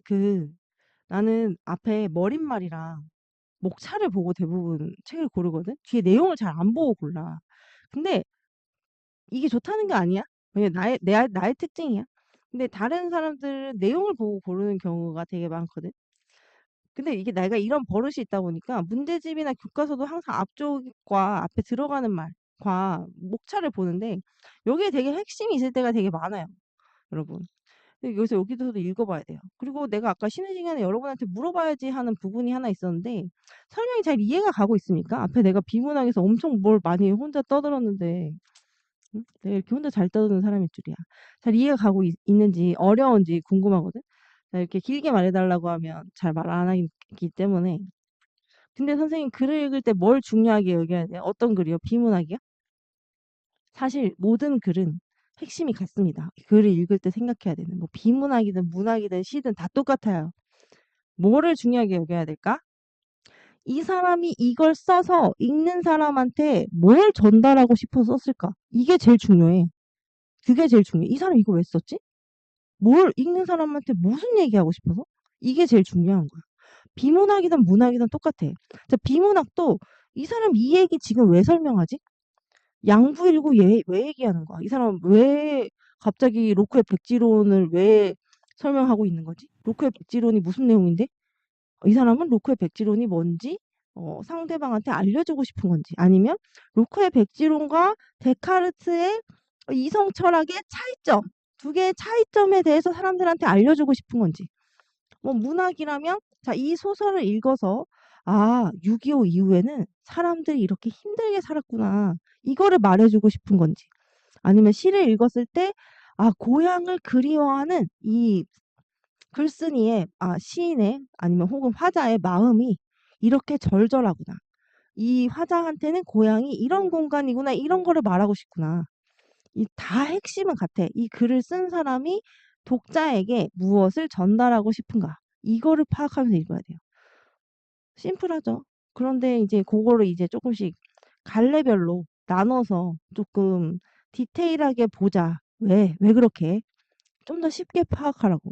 그 나는 앞에 머릿말이랑 목차를 보고 대부분 책을 고르거든. 뒤에 내용을 잘 안 보고 골라. 근데 이게 좋다는 게 아니야. 왜냐 나의 특징이야. 근데 다른 사람들은 내용을 보고 고르는 경우가 되게 많거든. 근데 이게 내가 이런 버릇이 있다 보니까 문제집이나 교과서도 항상 앞쪽과 앞에 들어가는 말과 목차를 보는데 여기에 되게 핵심이 있을 때가 되게 많아요, 여러분. 근데 여기서 여기서도 읽어봐야 돼요. 그리고 내가 아까 쉬는 시간에 여러분한테 물어봐야지 하는 부분이 하나 있었는데 설명이 잘 이해가 가고 있습니까? 앞에 내가 비문학에서 엄청 뭘 많이 혼자 떠들었는데 응? 내가 이렇게 혼자 잘 떠드는 사람일 줄이야. 잘 이해가 가고 있는지 어려운지 궁금하거든. 나 이렇게 길게 말해달라고 하면 잘 말 안 하기 때문에. 근데 선생님 글을 읽을 때 뭘 중요하게 여겨야 돼요? 어떤 글이요? 비문학이요? 사실 모든 글은 핵심이 같습니다. 글을 읽을 때 생각해야 되는 뭐 비문학이든 문학이든 시든 다 똑같아요. 뭐를 중요하게 여겨야 될까? 이 사람이 이걸 써서 읽는 사람한테 뭘 전달하고 싶어서 썼을까? 이게 제일 중요해. 그게 제일 중요해. 이 사람 이거 왜 썼지? 뭘 읽는 사람한테 무슨 얘기하고 싶어서? 이게 제일 중요한 거야. 비문학이든 문학이든 똑같아. 자, 비문학도 이 사람 이 얘기 지금 왜 설명하지? 양부일고 얘 왜 얘기하는 거야? 이 사람 왜 갑자기 로크의 백지론을 왜 설명하고 있는 거지? 로크의 백지론이 무슨 내용인데? 이 사람은 로크의 백지론이 뭔지 상대방한테 알려주고 싶은 건지 아니면 로크의 백지론과 데카르트의 이성 철학의 차이점 두 개의 차이점에 대해서 사람들한테 알려주고 싶은 건지 뭐 문학이라면 자, 이 소설을 읽어서 아, 6.25 이후에는 사람들이 이렇게 힘들게 살았구나. 이거를 말해주고 싶은 건지. 아니면 시를 읽었을 때 아, 고향을 그리워하는 이 글쓴이의 시인의 아니면 혹은 화자의 마음이 이렇게 절절하구나. 이 화자한테는 고향이 이런 공간이구나. 이런 거를 말하고 싶구나. 이 다 핵심은 같아. 이 글을 쓴 사람이 독자에게 무엇을 전달하고 싶은가. 이거를 파악하면서 읽어야 돼요. 심플하죠. 그런데 이제 그거를 이제 조금씩 갈래별로 나눠서 조금 디테일하게 보자. 왜 그렇게? 좀 더 쉽게 파악하라고.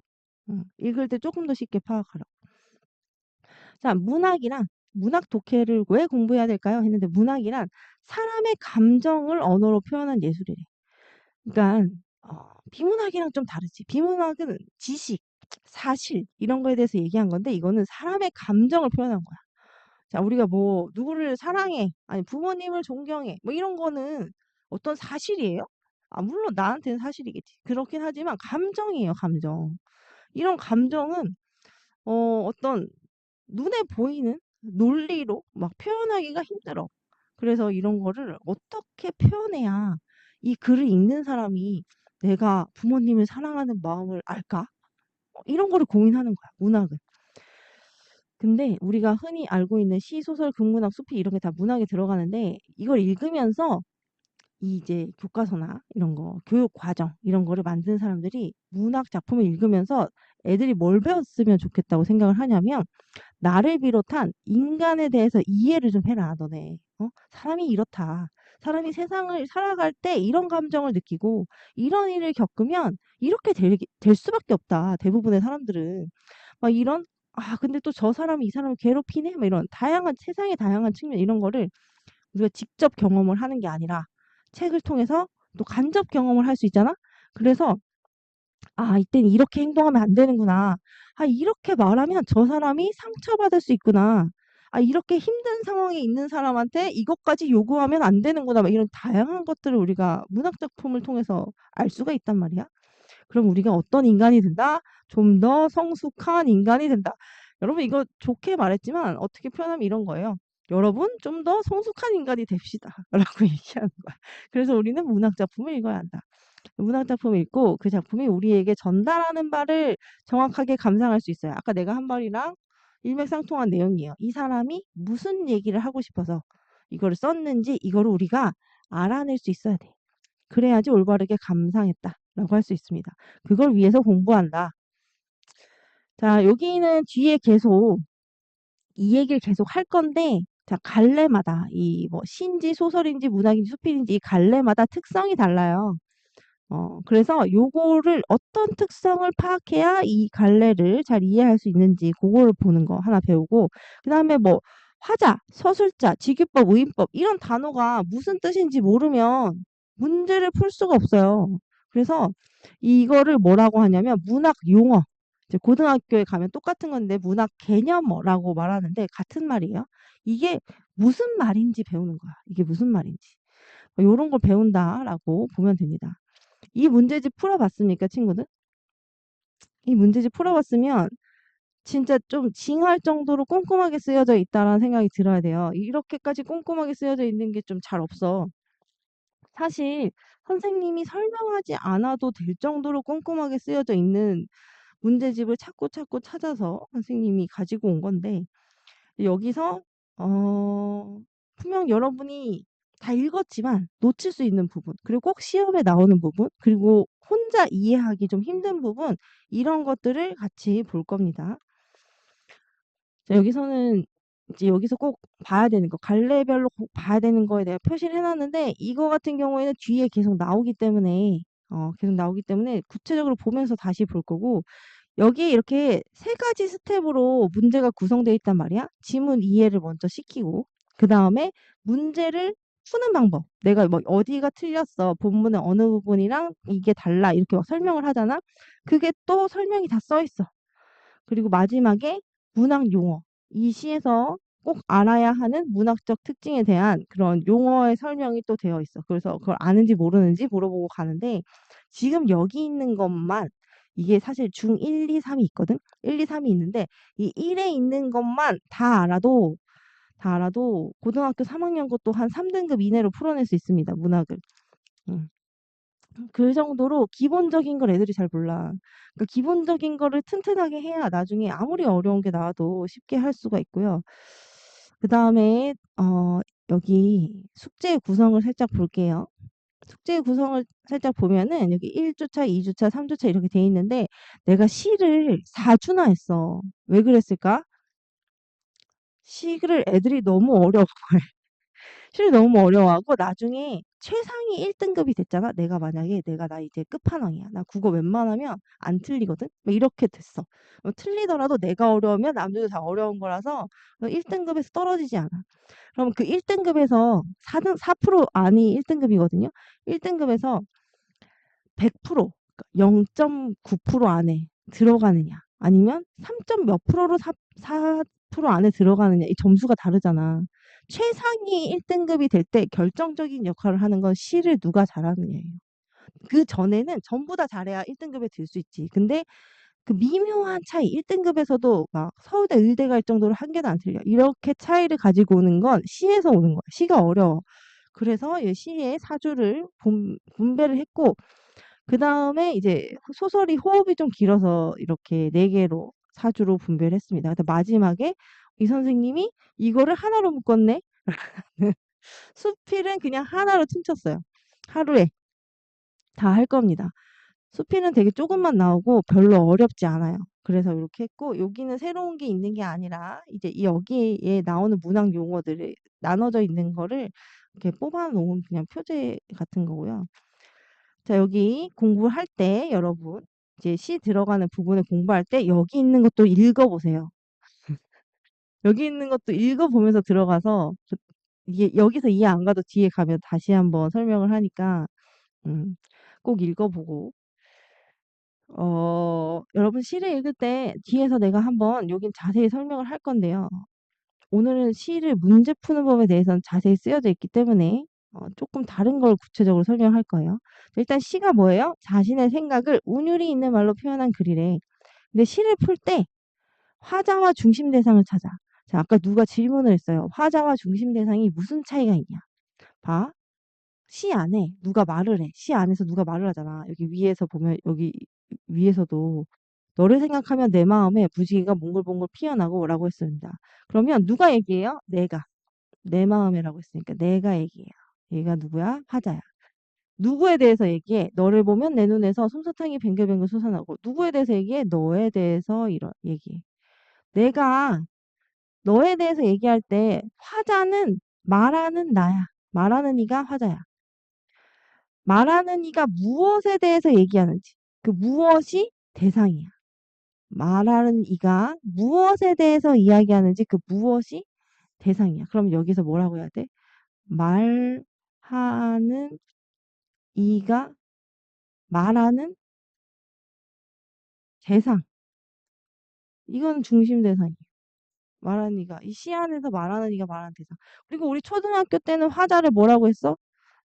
읽을 때 조금 더 쉽게 파악하라고. 자, 문학 독해를 왜 공부해야 될까요? 했는데 문학이란 사람의 감정을 언어로 표현한 예술이래. 그러니까 비문학이랑 좀 다르지. 비문학은 지식, 사실 이런 거에 대해서 얘기한 건데 이거는 사람의 감정을 표현한 거야. 자, 우리가 뭐 누구를 사랑해, 아니 부모님을 존경해, 뭐 이런 거는 어떤 사실이에요? 물론 나한테는 사실이겠지. 그렇긴 하지만 감정이에요, 감정. 이런 감정은 어떤 눈에 보이는 논리로 막 표현하기가 힘들어. 그래서 이런 거를 어떻게 표현해야 이 글을 읽는 사람이 내가 부모님을 사랑하는 마음을 알까? 이런 거를 고민하는 거야, 문학은. 근데 우리가 흔히 알고 있는 시, 소설, 극문학, 수필 이런 게 다 문학에 들어가는데 이걸 읽으면서 이제 교과서나 이런 거, 교육 과정 이런 거를 만든 사람들이 문학 작품을 읽으면서 애들이 뭘 배웠으면 좋겠다고 생각을 하냐면 나를 비롯한 인간에 대해서 이해를 좀 해라, 너네. 사람이 이렇다. 사람이 세상을 살아갈 때 이런 감정을 느끼고 이런 일을 겪으면 이렇게 될 수밖에 없다. 대부분의 사람들은. 막 이런 근데 또 저 사람이 이 사람을 괴롭히네? 막 이런 다양한 세상의 다양한 측면 이런 거를 우리가 직접 경험을 하는 게 아니라 책을 통해서 또 간접 경험을 할 수 있잖아. 그래서 아, 이땐 이렇게 행동하면 안 되는구나. 아, 이렇게 말하면 저 사람이 상처받을 수 있구나. 아, 이렇게 힘든 상황에 있는 사람한테 이것까지 요구하면 안 되는구나. 막 이런 다양한 것들을 우리가 문학 작품을 통해서 알 수가 있단 말이야. 그럼 우리가 어떤 인간이 된다? 좀 더 성숙한 인간이 된다. 여러분, 이거 좋게 말했지만 어떻게 표현하면 이런 거예요. 여러분, 좀 더 성숙한 인간이 됩시다. 라고 얘기하는 거야. 그래서 우리는 문학 작품을 읽어야 한다. 문학 작품을 읽고 그 작품이 우리에게 전달하는 바를 정확하게 감상할 수 있어요. 아까 내가 한 말이랑 일맥상통한 내용이에요. 이 사람이 무슨 얘기를 하고 싶어서 이거를 썼는지 이거를 우리가 알아낼 수 있어야 돼. 그래야지 올바르게 감상했다라고 할 수 있습니다. 그걸 위해서 공부한다. 자, 여기는 뒤에 계속 이 얘기를 계속 할 건데, 자, 갈래마다 이 뭐 시인지 소설인지 문학인지 수필인지 이 갈래마다 특성이 달라요. 그래서 요거를 어떤 특성을 파악해야 이 갈래를 잘 이해할 수 있는지 그거를 보는 거 하나 배우고, 그다음에 뭐 화자, 서술자, 직유법, 의인법 이런 단어가 무슨 뜻인지 모르면 문제를 풀 수가 없어요. 그래서 이거를 뭐라고 하냐면 문학 용어. 이제 고등학교에 가면 똑같은 건데 문학 개념어라고 말하는데 같은 말이에요. 이게 무슨 말인지 배우는 거야. 이게 무슨 말인지. 요런 걸 배운다라고 보면 됩니다. 이 문제집 풀어봤습니까, 친구들? 이 문제집 풀어봤으면 진짜 좀 징할 정도로 꼼꼼하게 쓰여져 있다라는 생각이 들어야 돼요. 이렇게까지 꼼꼼하게 쓰여져 있는 게 좀 잘 없어. 사실 선생님이 설명하지 않아도 될 정도로 꼼꼼하게 쓰여져 있는 문제집을 찾고 찾고 찾아서 선생님이 가지고 온 건데 여기서 어, 분명 여러분이 다 읽었지만 놓칠 수 있는 부분, 그리고 꼭 시험에 나오는 부분, 그리고 혼자 이해하기 좀 힘든 부분, 이런 것들을 같이 볼 겁니다. 자, 여기서는 이제 여기서 꼭 봐야 되는 거, 갈래별로 꼭 봐야 되는 거에 내가 표시를 해놨는데 이거 같은 경우에는 뒤에 계속 나오기 때문에 계속 나오기 때문에 구체적으로 보면서 다시 볼 거고 여기에 이렇게 세 가지 스텝으로 문제가 구성되어 있단 말이야. 지문 이해를 먼저 시키고 그 다음에 문제를 푸는 방법. 내가 뭐 어디가 틀렸어. 본문의 어느 부분이랑 이게 달라. 이렇게 막 설명을 하잖아. 그게 또 설명이 다 써 있어. 그리고 마지막에 문학 용어. 이 시에서 꼭 알아야 하는 문학적 특징에 대한 그런 용어의 설명이 또 되어 있어. 그래서 그걸 아는지 모르는지 물어보고 가는데 지금 여기 있는 것만 이게 사실 중 1, 2, 3이 있거든. 1, 2, 3이 있는데 이 1에 있는 것만 다 알아도 고등학교 3학년 것도 한 3등급 이내로 풀어낼 수 있습니다. 문학을. 음. 그 정도로 기본적인 걸 애들이 잘 몰라. 그러니까 기본적인 거를 튼튼하게 해야 나중에 아무리 어려운 게 나와도 쉽게 할 수가 있고요. 그 다음에 여기 숙제 구성을 살짝 볼게요. 숙제 구성을 살짝 보면은 여기 1주차, 2주차, 3주차 이렇게 돼 있는데 내가 시를 4주나 했어. 왜 그랬을까? 시를 애들이 너무 어려워해. 시를 너무 어려워하고 나중에 최상위 1등급이 됐잖아. 내가 만약에 나 이제 끝판왕이야. 나 국어 웬만하면 안 틀리거든. 뭐 이렇게 됐어. 틀리더라도 내가 어려우면 남들도 다 어려운 거라서 1등급에서 떨어지지 않아. 그럼 그 1등급에서 4% 안이 1등급이거든요. 1등급에서 100%, 0.9% 안에 들어가느냐, 아니면 3. 몇 프로로 4% 안에 들어가느냐, 이 점수가 다르잖아. 최상위 1등급이 될 때 결정적인 역할을 하는 건 시를 누가 잘하느냐예요. 그 전에는 전부 다 잘해야 1등급에 들 수 있지. 근데 그 미묘한 차이, 1등급에서도 막 서울대, 의대 갈 정도로 한 개도 안 틀려. 이렇게 차이를 가지고 오는 건 시에서 오는 거야. 시가 어려워. 그래서 이 시의 사주를 분배를 했고, 그 다음에 이제 소설이 호흡이 좀 길어서 이렇게 4개로 사주로 분배를 했습니다. 근데 마지막에 이 선생님이 이거를 하나로 묶었네. 수필은 그냥 하나로 퉁쳤어요. 하루에 다 할 겁니다. 수필은 되게 조금만 나오고 별로 어렵지 않아요. 그래서 이렇게 했고 여기는 새로운 게 있는 게 아니라 이제 여기에 나오는 문학 용어들이 나눠져 있는 거를 이렇게 뽑아 놓은 그냥 표제 같은 거고요. 자, 여기 공부할 때 여러분 이제 시 들어가는 부분을 공부할 때 여기 있는 것도 읽어보세요. 여기 있는 것도 읽어보면서 들어가서 이게 여기서 이해 안 가도 뒤에 가면 다시 한번 설명을 하니까 꼭 읽어보고 여러분 시를 읽을 때 뒤에서 내가 한번 여긴 자세히 설명을 할 건데요. 오늘은 시를 문제 푸는 법에 대해서는 자세히 쓰여져 있기 때문에 조금 다른 걸 구체적으로 설명할 거예요. 일단 시가 뭐예요? 자신의 생각을 운율이 있는 말로 표현한 글이래. 근데 시를 풀 때 화자와 중심 대상을 찾아. 자, 아까 누가 질문을 했어요. 화자와 중심 대상이 무슨 차이가 있냐? 봐. 시 안에 누가 말을 해. 시 안에서 누가 말을 하잖아. 여기 위에서 보면 여기 위에서도 너를 생각하면 내 마음에 무지개가 몽글몽글 피어나고 라고 했습니다. 그러면 누가 얘기해요? 내가. 내 마음에라고 했으니까 내가 얘기해요. 얘가 누구야? 화자야. 누구에 대해서 얘기해? 너를 보면 내 눈에서 솜사탕이 뱅글뱅글 솟아나고. 누구에 대해서 얘기해? 너에 대해서 이런 얘기해. 내가 너에 대해서 얘기할 때 화자는 말하는 나야. 말하는 이가 화자야. 말하는 이가 무엇에 대해서 얘기하는지. 그 무엇이 대상이야. 말하는 이가 무엇에 대해서 이야기하는지 그 무엇이 대상이야. 그럼 여기서 뭐라고 해야 돼? 말하는 이가 말하는 대상. 이건 중심 대상이에요. 말하는 이가. 이 시 안에서 말하는 이가 말하는 대상. 그리고 우리 초등학교 때는 화자를 뭐라고 했어?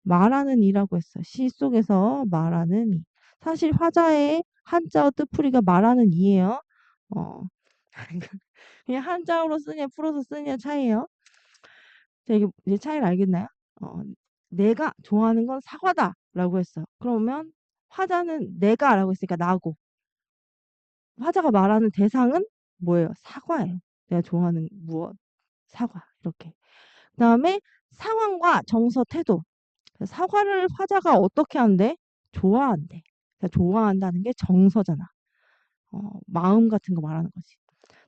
말하는 이라고 했어. 시 속에서 말하는 이. 사실 화자의 한자어 뜻풀이가 말하는 이예요. 어. 그냥 한자어로 쓰냐 풀어서 쓰냐 차이예요. 자, 이게 이제 차이를 알겠나요? 어, 내가 좋아하는 건 사과다라고 했어. 그러면 화자는 내가라고 했으니까 나고 화자가 말하는 대상은 뭐예요? 사과예요. 내가 좋아하는 무엇? 사과 이렇게. 그다음에 상황과 정서, 태도. 사과를 화자가 어떻게 한대? 좋아한대. 그러니까 좋아한다는 게 정서잖아. 마음 같은 거 말하는 거지.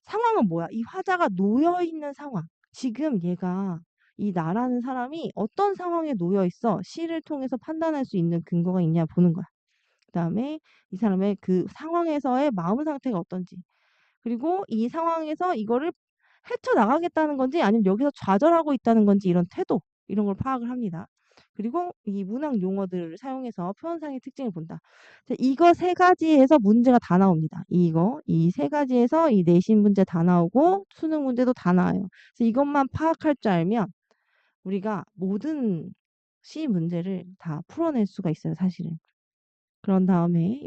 상황은 뭐야? 이 화자가 놓여 있는 상황. 지금 얘가 이 나라는 사람이 어떤 상황에 놓여 있어? 시를 통해서 판단할 수 있는 근거가 있냐 보는 거야. 그다음에 이 사람의 그 상황에서의 마음 상태가 어떤지. 그리고 이 상황에서 이거를 헤쳐나가겠다는 건지 아니면 여기서 좌절하고 있다는 건지 이런 태도 이런 걸 파악을 합니다. 그리고 이 문학 용어들을 사용해서 표현상의 특징을 본다. 자, 이거 세 가지에서 문제가 다 나옵니다. 이 세 가지에서 이 내신 문제 다 나오고 수능 문제도 다 나와요. 그래서 이것만 파악할 줄 알면 우리가 모든 시 문제를 다 풀어낼 수가 있어요, 사실은. 그런 다음에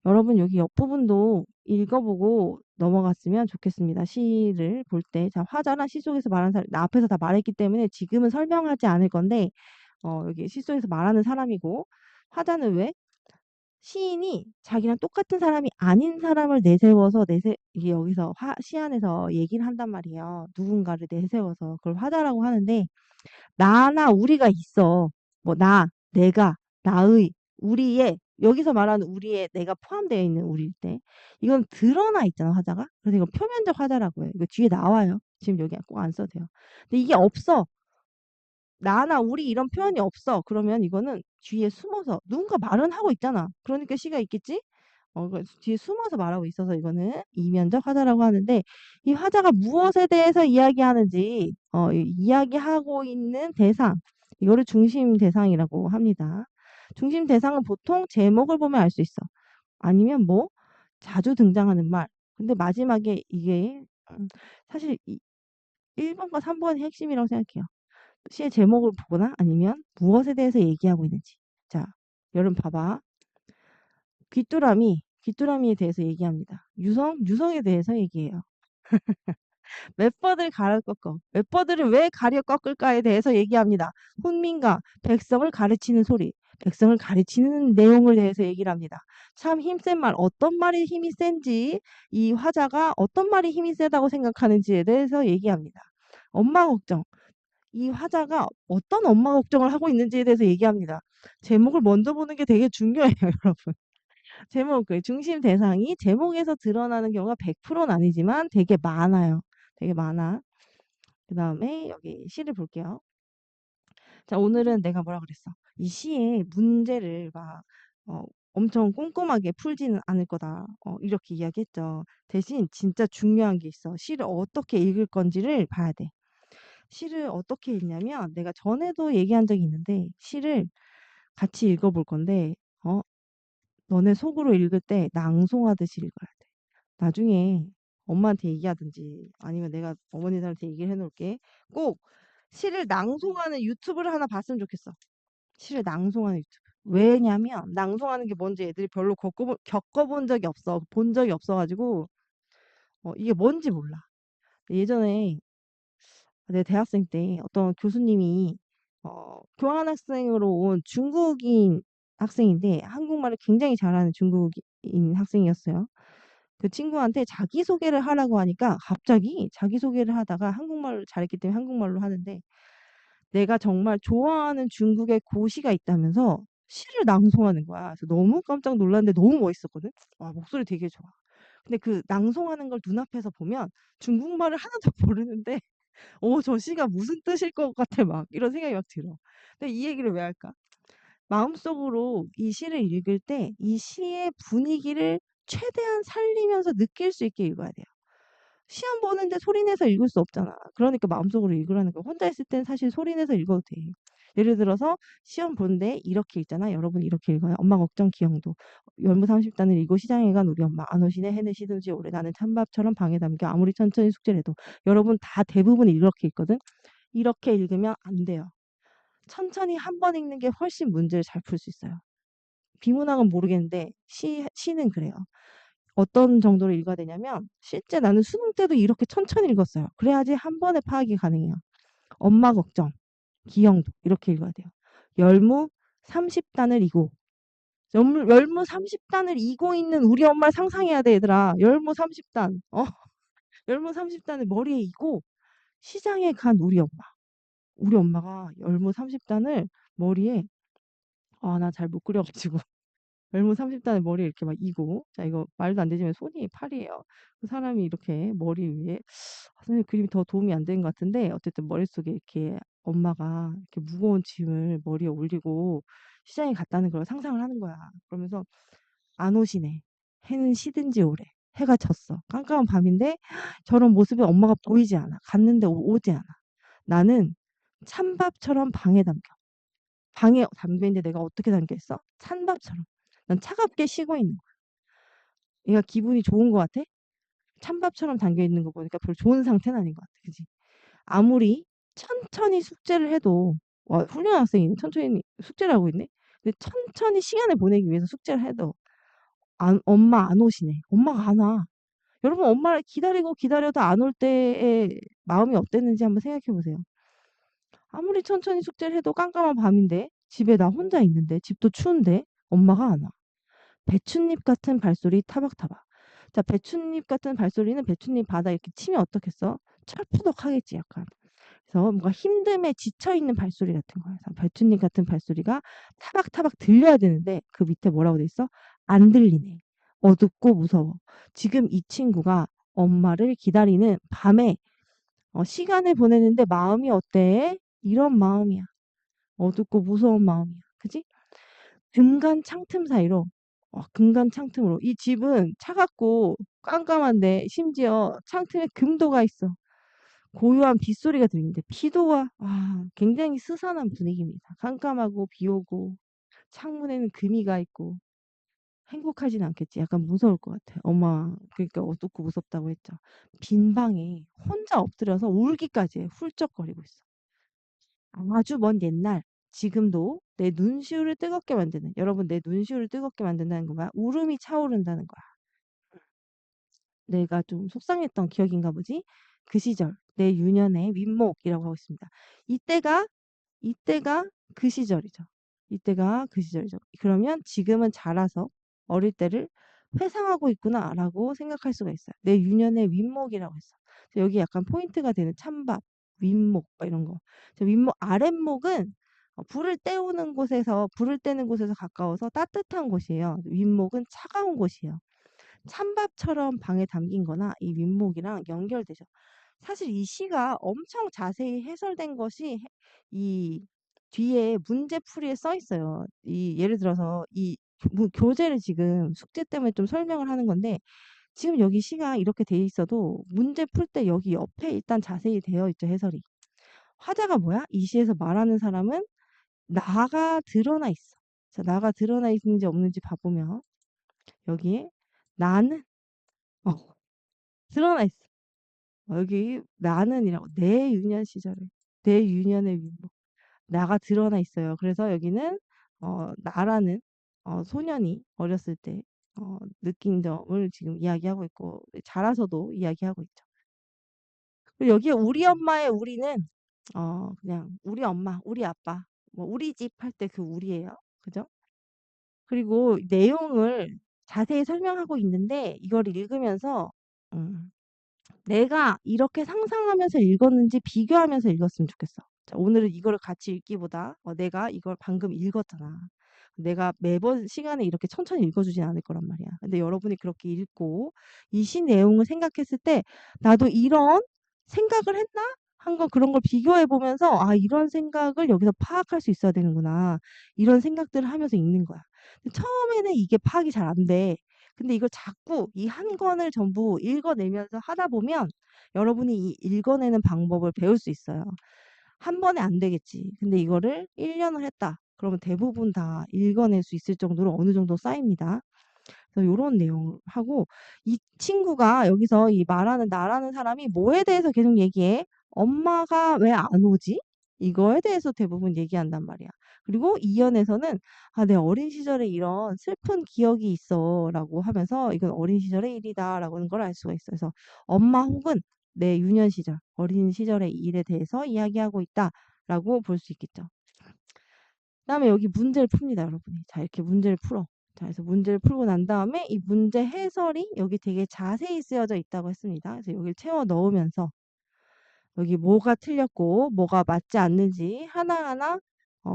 여러분 여기 옆부분도 읽어보고 넘어갔으면 좋겠습니다. 시를 볼 때. 자, 화자나 시 속에서 말하는 사람, 나 앞에서 다 말했기 때문에 지금은 설명하지 않을 건데, 여기 시 속에서 말하는 사람이고, 화자는 왜? 시인이 자기랑 똑같은 사람이 아닌 사람을 내세워서 이게 여기서 시 안에서 얘기를 한단 말이에요. 누군가를 내세워서 그걸 화자라고 하는데, 나나 우리가 있어. 뭐 내가, 나의, 우리의 여기서 말하는 우리의 내가 포함되어 있는 우리일 때 이건 드러나 있잖아 화자가. 그래서 이건 표면적 화자라고 해요. 이거 뒤에 나와요. 지금 여기 꼭 안 써도 돼요. 근데 이게 없어. 나나 우리 이런 표현이 없어. 그러면 이거는 뒤에 숨어서 누군가 말은 하고 있잖아. 그러니까 시가 있겠지? 뒤에 숨어서 말하고 있어서 이거는 이면적 화자라고 하는데 이 화자가 무엇에 대해서 이야기하는지 이야기하고 있는 대상 이거를 중심 대상이라고 합니다. 중심 대상은 보통 제목을 보면 알 수 있어. 아니면 뭐 자주 등장하는 말. 근데 마지막에 이게 사실 1번과 3번이 핵심이라고 생각해요. 시의 제목을 보거나 아니면 무엇에 대해서 얘기하고 있는지. 자, 여러분 봐봐. 귀뚜라미에 대해서 얘기합니다. 유성에 대해서 얘기해요. 맷버들 가려 꺾어. 맷버들을 왜 가려 꺾을까에 대해서 얘기합니다. 훈민과 백성을 가르치는 소리, 백성을 가르치는 내용을 대해서 얘기를 합니다. 참 힘센 말, 어떤 말이 힘이 센지, 이 화자가 어떤 말이 힘이 세다고 생각하는지에 대해서 얘기합니다. 엄마 걱정, 이 화자가 어떤 엄마 걱정을 하고 있는지에 대해서 얘기합니다. 제목을 먼저 보는 게 되게 중요해요, 여러분. 제목, 그 중심 대상이 제목에서 드러나는 경우가 100%는 아니지만 되게 많아요. 되게 많아. 그 다음에 여기 시를 볼게요. 자, 오늘은 내가 뭐라 그랬어? 이 시의 문제를 막 엄청 꼼꼼하게 풀지는 않을 거다. 이렇게 이야기했죠. 대신 진짜 중요한 게 있어. 시를 어떻게 읽을 건지를 봐야 돼. 시를 어떻게 읽냐면 내가 전에도 얘기한 적이 있는데 시를 같이 읽어볼 건데, 어, 너네 속으로 읽을 때 낭송하듯이 읽어야 돼. 나중에 엄마한테 얘기하든지 아니면 내가 어머니들한테 얘기를 해놓을게. 꼭 시를 낭송하는 유튜브를 하나 봤으면 좋겠어. 시를 낭송하는 유튜브. 왜냐면 낭송하는 게 뭔지 애들이 별로 겪어본 적이 없어. 본 적이 없어가지고 이게 뭔지 몰라. 예전에 내 대학생 때 어떤 교수님이 교환학생으로 온 중국인 학생인데 한국말을 굉장히 잘하는 중국인 학생이었어요. 그 친구한테 자기소개를 하라고 하니까 갑자기 자기소개를 하다가 한국말을 잘했기 때문에 한국말로 하는데 내가 정말 좋아하는 중국의 고시가 있다면서 시를 낭송하는 거야. 그래서 너무 깜짝 놀랐는데 너무 멋있었거든. 와, 목소리 되게 좋아. 근데 그 낭송하는 걸 눈앞에서 보면 중국말을 하나도 모르는데 저 시가 무슨 뜻일 것 같아 막 이런 생각이 막 들어. 근데 이 얘기를 왜 할까? 마음속으로 이 시를 읽을 때 이 시의 분위기를 최대한 살리면서 느낄 수 있게 읽어야 돼요. 시험 보는데 소리 내서 읽을 수 없잖아. 그러니까 마음속으로 읽으라는 거야. 혼자 있을 땐 사실 소리 내서 읽어도 돼. 예를 들어서 시험 보는데 이렇게 읽잖아. 여러분 이렇게 읽어요. 엄마 걱정 기영도. 열무 30단을 이고 시장에 간 우리 엄마 안 오시네 해내시든지 오래 나는 찬밥처럼 방에 담겨 아무리 천천히 숙제를 해도 여러분 다 대부분 이렇게 읽거든. 이렇게 읽으면 안 돼요. 천천히 한 번 읽는 게 훨씬 문제를 잘 풀 수 있어요. 비문학은 모르겠는데 시는 그래요. 어떤 정도로 읽어야 되냐면 실제 나는 수능 때도 이렇게 천천히 읽었어요. 그래야지 한 번에 파악이 가능해요. 엄마 걱정, 기영도 이렇게 읽어야 돼요. 열무 30단을 이고 열무 30단을 이고 있는 우리 엄마를 상상해야 돼 얘들아. 열무 30단 열무 30단을 머리에 이고 시장에 간 우리 엄마. 우리 엄마가 열무 30단을 머리에 나 잘 못 그려가지고 열무 30단을 머리에 이렇게 막 이고 자 이거 말도 안 되지만 손이 팔이에요. 그 사람이 이렇게 머리 위에 선생님 그림이 더 도움이 안 되는 것 같은데 어쨌든 머릿속에 이렇게 엄마가 이렇게 무거운 짐을 머리에 올리고 시장에 갔다는 걸 상상을 하는 거야. 그러면서 안 오시네. 해는 시든지 오래. 해가 졌어. 깜깜한 밤인데 저런 모습에 엄마가 보이지 않아. 갔는데 오지 않아. 나는 찬밥처럼 방에 담겨. 방에 담겨 있는데 내가 어떻게 담겨 있어? 찬밥처럼. 난 차갑게 식어 있는 거야. 얘가 기분이 좋은 것 같아? 찬밥처럼 담겨 있는 거 보니까 별로 좋은 상태는 아닌 것 같아. 그지? 아무리 천천히 숙제를 해도 와, 훌륭한 학생이네. 천천히 숙제를 하고 있네. 근데 천천히 시간을 보내기 위해서 숙제를 해도 엄마 안 오시네. 엄마가 안 와. 여러분 엄마를 기다리고 기다려도 안 올 때의 마음이 어땠는지 한번 생각해 보세요. 아무리 천천히 숙제를 해도 깜깜한 밤인데 집에 나 혼자 있는데 집도 추운데 엄마가 안 와. 배춧잎 같은 발소리 타박타박. 자, 배춧잎 같은 발소리는 배춧잎 바다 이렇게 치면 어떻겠어? 철푸덕하겠지 약간. 그래서 뭔가 힘듦에 지쳐 있는 발소리 같은 거야. 그래서 배춧잎 같은 발소리가 타박타박 들려야 되는데 그 밑에 뭐라고 돼 있어? 안 들리네. 어둡고 무서워. 지금 이 친구가 엄마를 기다리는 밤에 시간을 보내는데 마음이 어때? 이런 마음이야. 어둡고 무서운 마음이야. 그지? 금간 창틈 사이로 금간 창틈으로 이 집은 차갑고 깜깜한데 심지어 창틈에 금도가 있어. 고요한 빗소리가 들리는데 비도 와. 굉장히 스산한 분위기입니다. 깜깜하고 비 오고 창문에는 금이가 있고 행복하진 않겠지. 약간 무서울 것 같아. 엄마 그러니까 어둡고 무섭다고 했죠. 빈 방에 혼자 엎드려서 울기까지 해. 훌쩍거리고 있어. 아주 먼 옛날 지금도 내 눈시울을 뜨겁게 만드는 여러분 내 눈시울을 뜨겁게 만든다는 건 뭐야? 울음이 차오른다는 거야. 내가 좀 속상했던 기억인가 보지? 그 시절 내 유년의 윗목이라고 하고 있습니다. 이때가 그 시절이죠. 이때가 그 시절이죠. 그러면 지금은 자라서 어릴 때를 회상하고 있구나라고 생각할 수가 있어요. 내 유년의 윗목이라고 했어. 여기 약간 포인트가 되는 찬밥, 윗목 이런 거. 윗목 아랫목은 불을 떼는 곳에서 가까워서 따뜻한 곳이에요. 윗목은 차가운 곳이에요. 찬밥처럼 방에 담긴 거나 이 윗목이랑 연결되죠. 사실 이 시가 엄청 자세히 해설된 것이 이 뒤에 문제풀이에 써 있어요. 예를 들어서 교재를 지금 숙제 때문에 좀 설명을 하는 건데 지금 여기 시가 이렇게 돼 있어도 문제 풀 때 여기 옆에 일단 자세히 되어 있죠, 해설이. 화자가 뭐야? 이 시에서 말하는 사람은 나가 드러나 있어. 자, 나가 드러나 있는지 없는지 봐보면 여기에 나는 어, 드러나 있어. 여기 나는이라고 내 유년 시절에 내 유년의 위로 나가 드러나 있어요. 그래서 여기는 나라는 소년이 어렸을 때 느낀 점을 지금 이야기하고 있고 자라서도 이야기하고 있죠. 그리고 여기에 우리 엄마의 우리는 그냥 우리 엄마, 우리 아빠, 뭐 우리 집 할 때 그 우리예요. 그죠? 그리고 내용을 자세히 설명하고 있는데 이걸 읽으면서 음, 내가 이렇게 상상하면서 읽었는지 비교하면서 읽었으면 좋겠어. 자, 오늘은 이거를 같이 읽기보다 내가 이걸 방금 읽었잖아. 내가 매번 시간에 이렇게 천천히 읽어주진 않을 거란 말이야. 근데 여러분이 그렇게 읽고 이 시 내용을 생각했을 때 나도 이런 생각을 했나? 한 거 그런 걸 비교해 보면서 아, 이런 생각을 여기서 파악할 수 있어야 되는구나. 이런 생각들을 하면서 읽는 거야. 근데 처음에는 이게 파악이 잘 안 돼. 근데 이걸 자꾸 이 한 권을 전부 읽어내면서 하다 보면 여러분이 이 읽어내는 방법을 배울 수 있어요. 한 번에 안 되겠지. 근데 이거를 1년을 했다. 그러면 대부분 다 읽어낼 수 있을 정도로 어느 정도 쌓입니다. 그래서 요런 내용을 하고 이 친구가 여기서 이 말하는 나라는 사람이 뭐에 대해서 계속 얘기해? 엄마가 왜 안 오지? 이거에 대해서 대부분 얘기한단 말이야. 그리고 이연에서는 아, 내 어린 시절에 이런 슬픈 기억이 있어라고 하면서 이건 어린 시절의 일이다라는 걸 알 수가 있어요. 그래서 엄마 혹은 내 유년 시절, 어린 시절의 일에 대해서 이야기하고 있다라고 볼 수 있겠죠. 그다음에 여기 문제를 풉니다, 여러분이. 자, 이렇게 문제를 풀어. 자, 그래서 문제를 풀고 난 다음에 이 문제 해설이 여기 되게 자세히 쓰여져 있다고 했습니다. 그래서 여기를 채워 넣으면서 여기 뭐가 틀렸고 뭐가 맞지 않는지 하나하나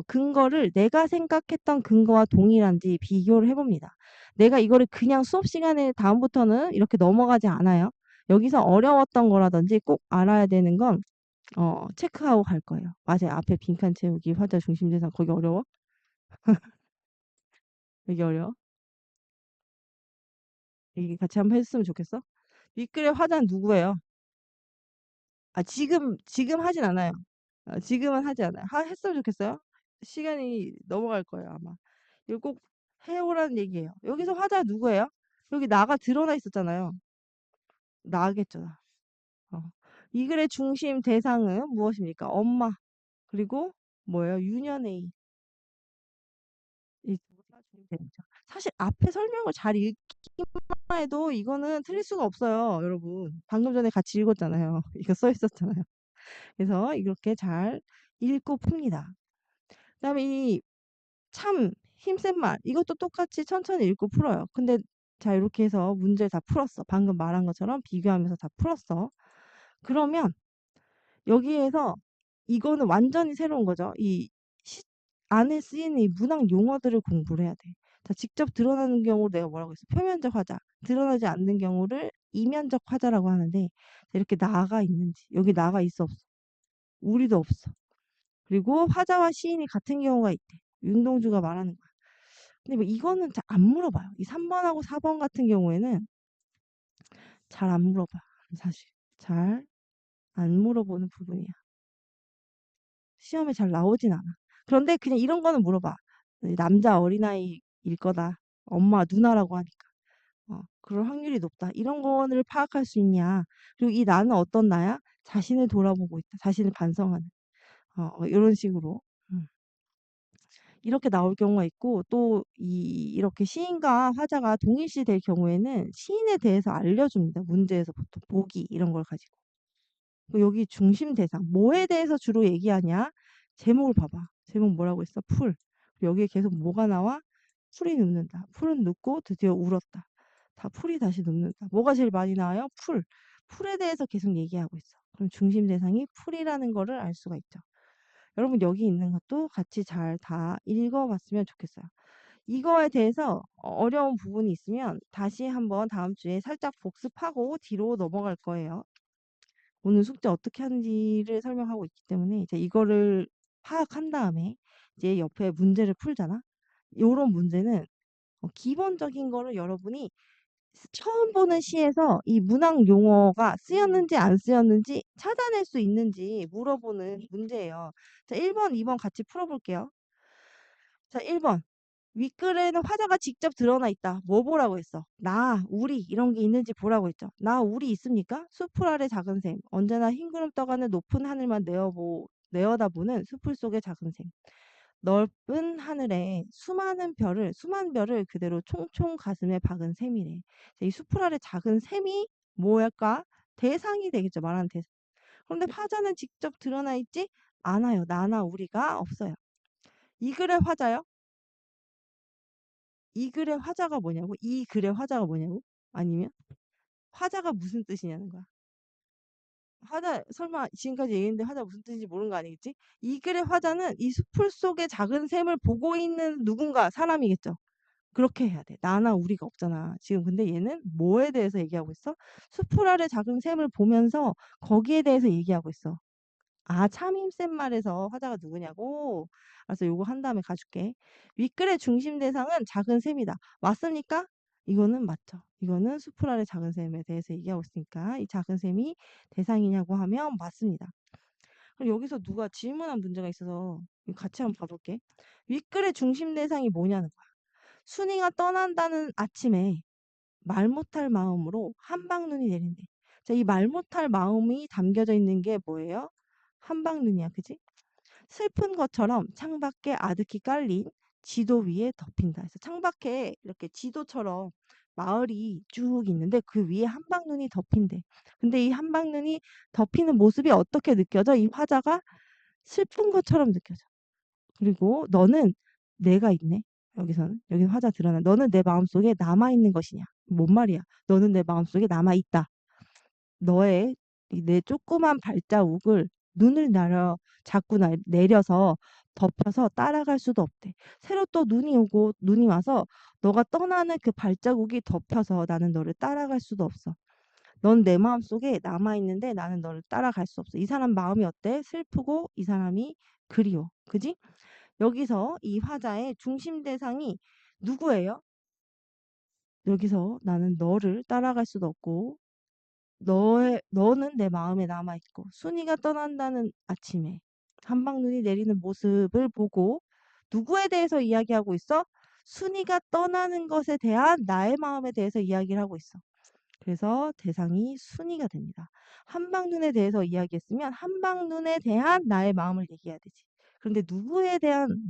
근거를 내가 생각했던 근거와 동일한지 비교를 해봅니다. 내가 이거를 그냥 수업 시간에 다음부터는 이렇게 넘어가지 않아요. 여기서 어려웠던 거라든지 꼭 알아야 되는 건 체크하고 갈 거예요. 맞아요. 앞에 빈칸 채우기, 화자 중심 대상 거기 어려워? 여기 어려워? 여기 같이 한번 했으면 좋겠어? 윗글의 화자는 누구예요? 아, 지금 하진 않아요. 지금은 하지 않아요. 했으면 좋겠어요? 시간이 넘어갈 거예요, 아마. 이거 꼭 해오라는 얘기예요. 여기서 화자 누구예요? 여기 나가 드러나 있었잖아요. 나겠죠. 나. 이 글의 중심 대상은 무엇입니까? 엄마. 그리고 뭐예요? 유년의 이 두가 중심되죠. 사실 앞에 설명을 잘 읽기만 해도 이거는 틀릴 수가 없어요, 여러분. 방금 전에 같이 읽었잖아요. 이거 써 있었잖아요. 그래서 이렇게 잘 읽고 풉니다. 그다음에 이 참 힘센 말 이것도 똑같이 천천히 읽고 풀어요. 근데 자, 이렇게 해서 문제를 다 풀었어. 방금 말한 것처럼 비교하면서 다 풀었어. 그러면 여기에서 이거는 완전히 새로운 거죠. 이 안에 쓰이는 이 문학 용어들을 공부를 해야 돼. 자, 직접 드러나는 경우를 내가 뭐라고 했어? 표면적 화자. 드러나지 않는 경우를 이면적 화자라고 하는데 이렇게 나가 있는지 여기 나가 있어 없어? 우리도 없어. 그리고 화자와 시인이 같은 경우가 있대. 윤동주가 말하는 거야. 근데 뭐 이거는 잘 안 물어봐요. 이 3번하고 4번 같은 경우에는 잘 안 물어봐. 사실 잘 안 물어보는 부분이야. 시험에 잘 나오진 않아. 그런데 그냥 이런 거는 물어봐. 남자 어린아이일 거다. 엄마, 누나라고 하니까. 그럴 확률이 높다. 이런 거를 파악할 수 있냐. 그리고 이 나는 어떤 나야? 자신을 돌아보고 있다. 자신을 반성하는. 이런 식으로. 이렇게 나올 경우가 있고 또 이렇게 시인과 화자가 동일시 될 경우에는 시인에 대해서 알려줍니다. 문제에서 보통 보기 이런 걸 가지고. 여기 중심 대상 뭐에 대해서 주로 얘기하냐? 제목을 봐봐. 제목 뭐라고 했어? 풀. 여기에 계속 뭐가 나와? 풀이 눕는다. 풀은 눕고 드디어 울었다. 다 풀이 다시 눕는다. 뭐가 제일 많이 나와요? 풀. 풀에 대해서 계속 얘기하고 있어. 그럼 중심 대상이 풀이라는 거를 알 수가 있죠. 여러분 여기 있는 것도 같이 잘 다 읽어봤으면 좋겠어요. 이거에 대해서 어려운 부분이 있으면 다시 한번 다음 주에 살짝 복습하고 뒤로 넘어갈 거예요. 오늘 숙제 어떻게 하는지를 설명하고 있기 때문에 이제 이거를 파악한 다음에 이제 옆에 문제를 풀잖아. 요런 문제는 기본적인 거를 여러분이 처음 보는 시에서 이 문학 용어가 쓰였는지 안 쓰였는지 찾아낼 수 있는지 물어보는 문제예요. 자, 1번, 2번 같이 풀어볼게요. 자, 1번. 윗글에는 화자가 직접 드러나 있다. 뭐 보라고 했어? 나, 우리 이런 게 있는지 보라고 했죠. 나, 우리 있습니까? 숲풀 아래 작은 샘. 언제나 흰구름 떠가는 높은 하늘만 내어다보는 숲풀 속의 작은 샘. 넓은 하늘에 수만 별을 그대로 총총 가슴에 박은 샘이래. 이 숲풀 아래 작은 샘이 뭐랄까? 대상이 되겠죠. 말하는 대상. 그런데 화자는 직접 드러나 있지 않아요. 나나 우리가 없어요. 이 글의 화자요? 이 글의 화자가 뭐냐고? 이 글의 화자가 뭐냐고? 아니면 화자가 무슨 뜻이냐는 거야. 화자 설마 지금까지 얘기했는데 화자 무슨 뜻인지 모르는 거 아니겠지? 이 글의 화자는 이 숲풀 속의 작은 샘을 보고 있는 누군가 사람이겠죠. 그렇게 해야 돼. 나나 우리가 없잖아. 지금 근데 얘는 뭐에 대해서 얘기하고 있어? 숲풀 아래 작은 샘을 보면서 거기에 대해서 얘기하고 있어. 아, 참임센 말에서 화자가 누구냐고? 알았어, 요거 한 다음에 가줄게. 윗글의 중심 대상은 작은 샘이다. 맞습니까? 이거는 맞죠. 이거는 숲풀 아래 작은 샘에 대해서 얘기하고 있으니까 이 작은 샘이 대상이냐고 하면 맞습니다. 그럼 여기서 누가 질문한 문제가 있어서 같이 한번 봐볼게. 윗글의 중심 대상이 뭐냐는 거야. 순이가 떠난다는 아침에 말 못할 마음으로 한방눈이 내린대. 자, 이 말 못할 마음이 담겨져 있는 게 뭐예요? 한방눈이야, 그지? 슬픈 것처럼 창밖에 아득히 깔린 지도 위에 덮인다. 그래서 창밖에 이렇게 지도처럼 마을이 쭉 있는데 그 위에 한방눈이 덮인대. 근데 이 한방눈이 덮이는 모습이 어떻게 느껴져? 이 화자가 슬픈 것처럼 느껴져. 그리고 너는 내가 있네. 여기는 화자 드러나. 너는 내 마음속에 남아 있는 것이냐? 뭔 말이야? 너는 내 마음속에 남아 있다. 너의 내 조그만 발자국을 눈을 자꾸 내려서 덮여서 따라갈 수도 없대. 새로 또 눈이 와서 너가 떠나는 그 발자국이 덮여서 나는 너를 따라갈 수도 없어. 넌 내 마음속에 남아있는데 나는 너를 따라갈 수 없어. 이 사람 마음이 어때? 슬프고 이 사람이 그리워. 그지? 여기서 이 화자의 중심 대상이 누구예요? 여기서 나는 너를 따라갈 수도 없고 너는 내 마음에 남아있고 순이가 떠난다는 아침에 한방눈이 내리는 모습을 보고 누구에 대해서 이야기하고 있어? 순이가 떠나는 것에 대한 나의 마음에 대해서 이야기를 하고 있어. 그래서 대상이 순이가 됩니다. 한방눈에 대해서 이야기했으면 한방눈에 대한 나의 마음을 얘기해야 되지. 그런데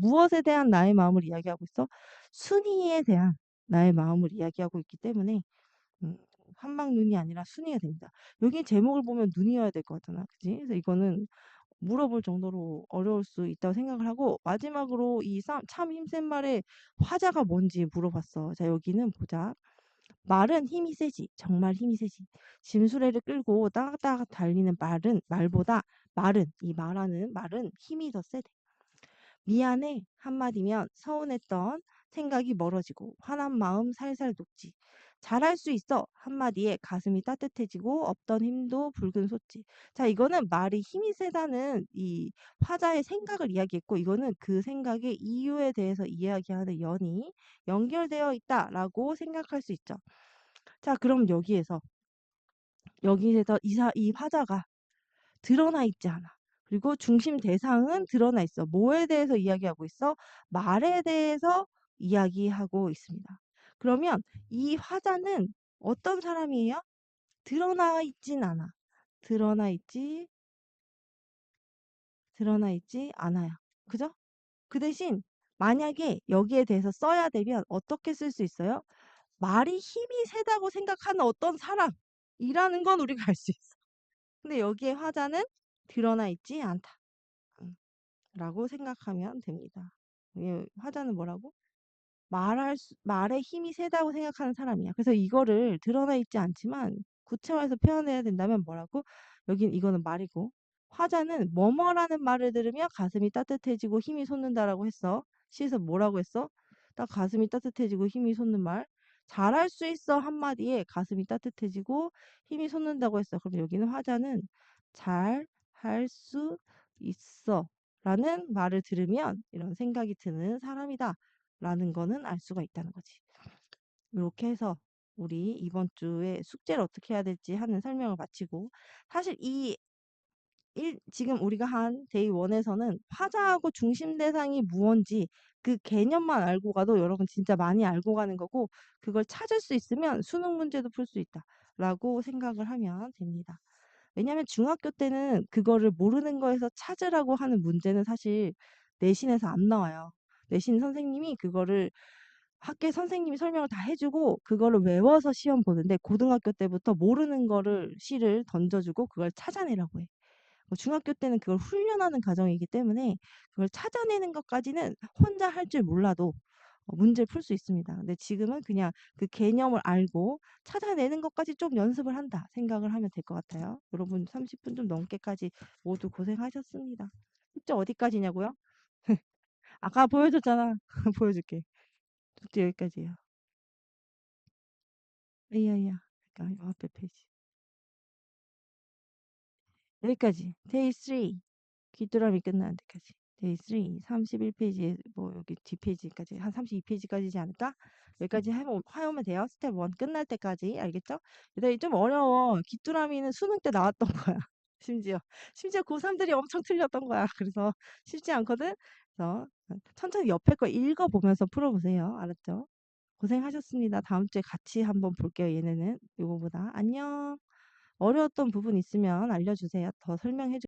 무엇에 대한 나의 마음을 이야기하고 있어? 순이에 대한 나의 마음을 이야기하고 있기 때문에 음, 한방눈이 아니라 순이가 됩니다. 여기 제목을 보면 눈이어야 될 것 같잖아. 그지? 그래서 이거는 물어볼 정도로 어려울 수 있다고 생각을 하고 마지막으로 참 힘센 말의 화자가 뭔지 물어봤어. 자, 여기는 보자. 말은 힘이 세지. 정말 힘이 세지. 짐수레를 끌고 따닥따닥 달리는 말보다 이 말하는 말은 힘이 더 세대. 미안해 한마디면 서운했던 생각이 멀어지고 화난 마음 살살 녹지. 잘할 수 있어 한마디에 가슴이 따뜻해지고 없던 힘도 붉은 솟지. 자, 이거는 말이 힘이 세다는 이 화자의 생각을 이야기했고 이거는 그 생각의 이유에 대해서 이야기하는 연이 연결되어 있다라고 생각할 수 있죠. 자, 그럼 여기에서 이 화자가 드러나 있지 않아. 그리고 중심 대상은 드러나 있어. 뭐에 대해서 이야기하고 있어? 말에 대해서 이야기하고 있습니다. 그러면 이 화자는 어떤 사람이에요? 드러나 있진 않아. 드러나 있지, 드러나 있지 않아요. 그죠? 그 대신 만약에 여기에 대해서 써야 되면 어떻게 쓸 수 있어요? 말이 힘이 세다고 생각하는 어떤 사람이라는 건 우리가 알 수 있어. 근데 여기에 화자는 드러나 있지 않다. 라고 생각하면 됩니다. 화자는 뭐라고? 말에 힘이 세다고 생각하는 사람이야. 그래서 이거를 드러나 있지 않지만 구체화해서 표현해야 된다면 뭐라고? 이거는 말이고 화자는 뭐뭐라는 말을 들으며 가슴이 따뜻해지고 힘이 솟는다라고 했어. 시에서 뭐라고 했어? 딱 가슴이 따뜻해지고 힘이 솟는 말. 잘할 수 있어 한마디에 가슴이 따뜻해지고 힘이 솟는다고 했어. 그럼 여기는 화자는 잘 할 수 있어 라는 말을 들으면 이런 생각이 드는 사람이다. 라는 거는 알 수가 있다는 거지. 이렇게 해서 우리 이번 주에 숙제를 어떻게 해야 될지 하는 설명을 마치고 사실 이 지금 우리가 한 데이 1에서는 화자하고 중심 대상이 무언지 그 개념만 알고 가도 여러분 진짜 많이 알고 가는 거고, 그걸 찾을 수 있으면 수능 문제도 풀 수 있다라고 생각을 하면 됩니다. 왜냐하면 중학교 때는 그거를 모르는 거에서 찾으라고 하는 문제는 사실 내신에서 안 나와요. 내신 선생님이 그거를 학교 선생님이 설명을 다 해주고 그거를 외워서 시험 보는데, 고등학교 때부터 모르는 거를 시를 던져주고 그걸 찾아내라고 해. 중학교 때는 그걸 훈련하는 과정이기 때문에 그걸 찾아내는 것까지는 혼자 할 줄 몰라도 문제를 풀 수 있습니다. 근데 지금은 그냥 그 개념을 알고 찾아내는 것까지 좀 연습을 한다 생각을 하면 될 것 같아요. 여러분 30분 좀 넘게까지 모두 고생하셨습니다. 숙제 어디까지냐고요? 아까 보여줬잖아. 보여줄게. 숙제 여기까지예요. 이야. 그러니까 요 앞에 페이지. 여기까지. 데이 3. 귀뚜라미 끝나는 데까지. 데이 3. 31페이지에 뭐 여기 뒷페이지까지 한 32페이지까지지 않을까? 여기까지 하면 돼요. 스텝 1 끝날 때까지. 알겠죠? 근데 좀 어려워. 귀뚜라미는 수능 때 나왔던 거야. 심지어 고3들이 엄청 틀렸던 거야. 그래서 쉽지 않거든. 그래서 천천히 옆에 거 읽어보면서 풀어보세요. 알았죠? 고생하셨습니다. 다음 주에 같이 한번 볼게요. 얘네는 이거보다. 안녕. 어려웠던 부분 있으면 알려주세요. 더 설명해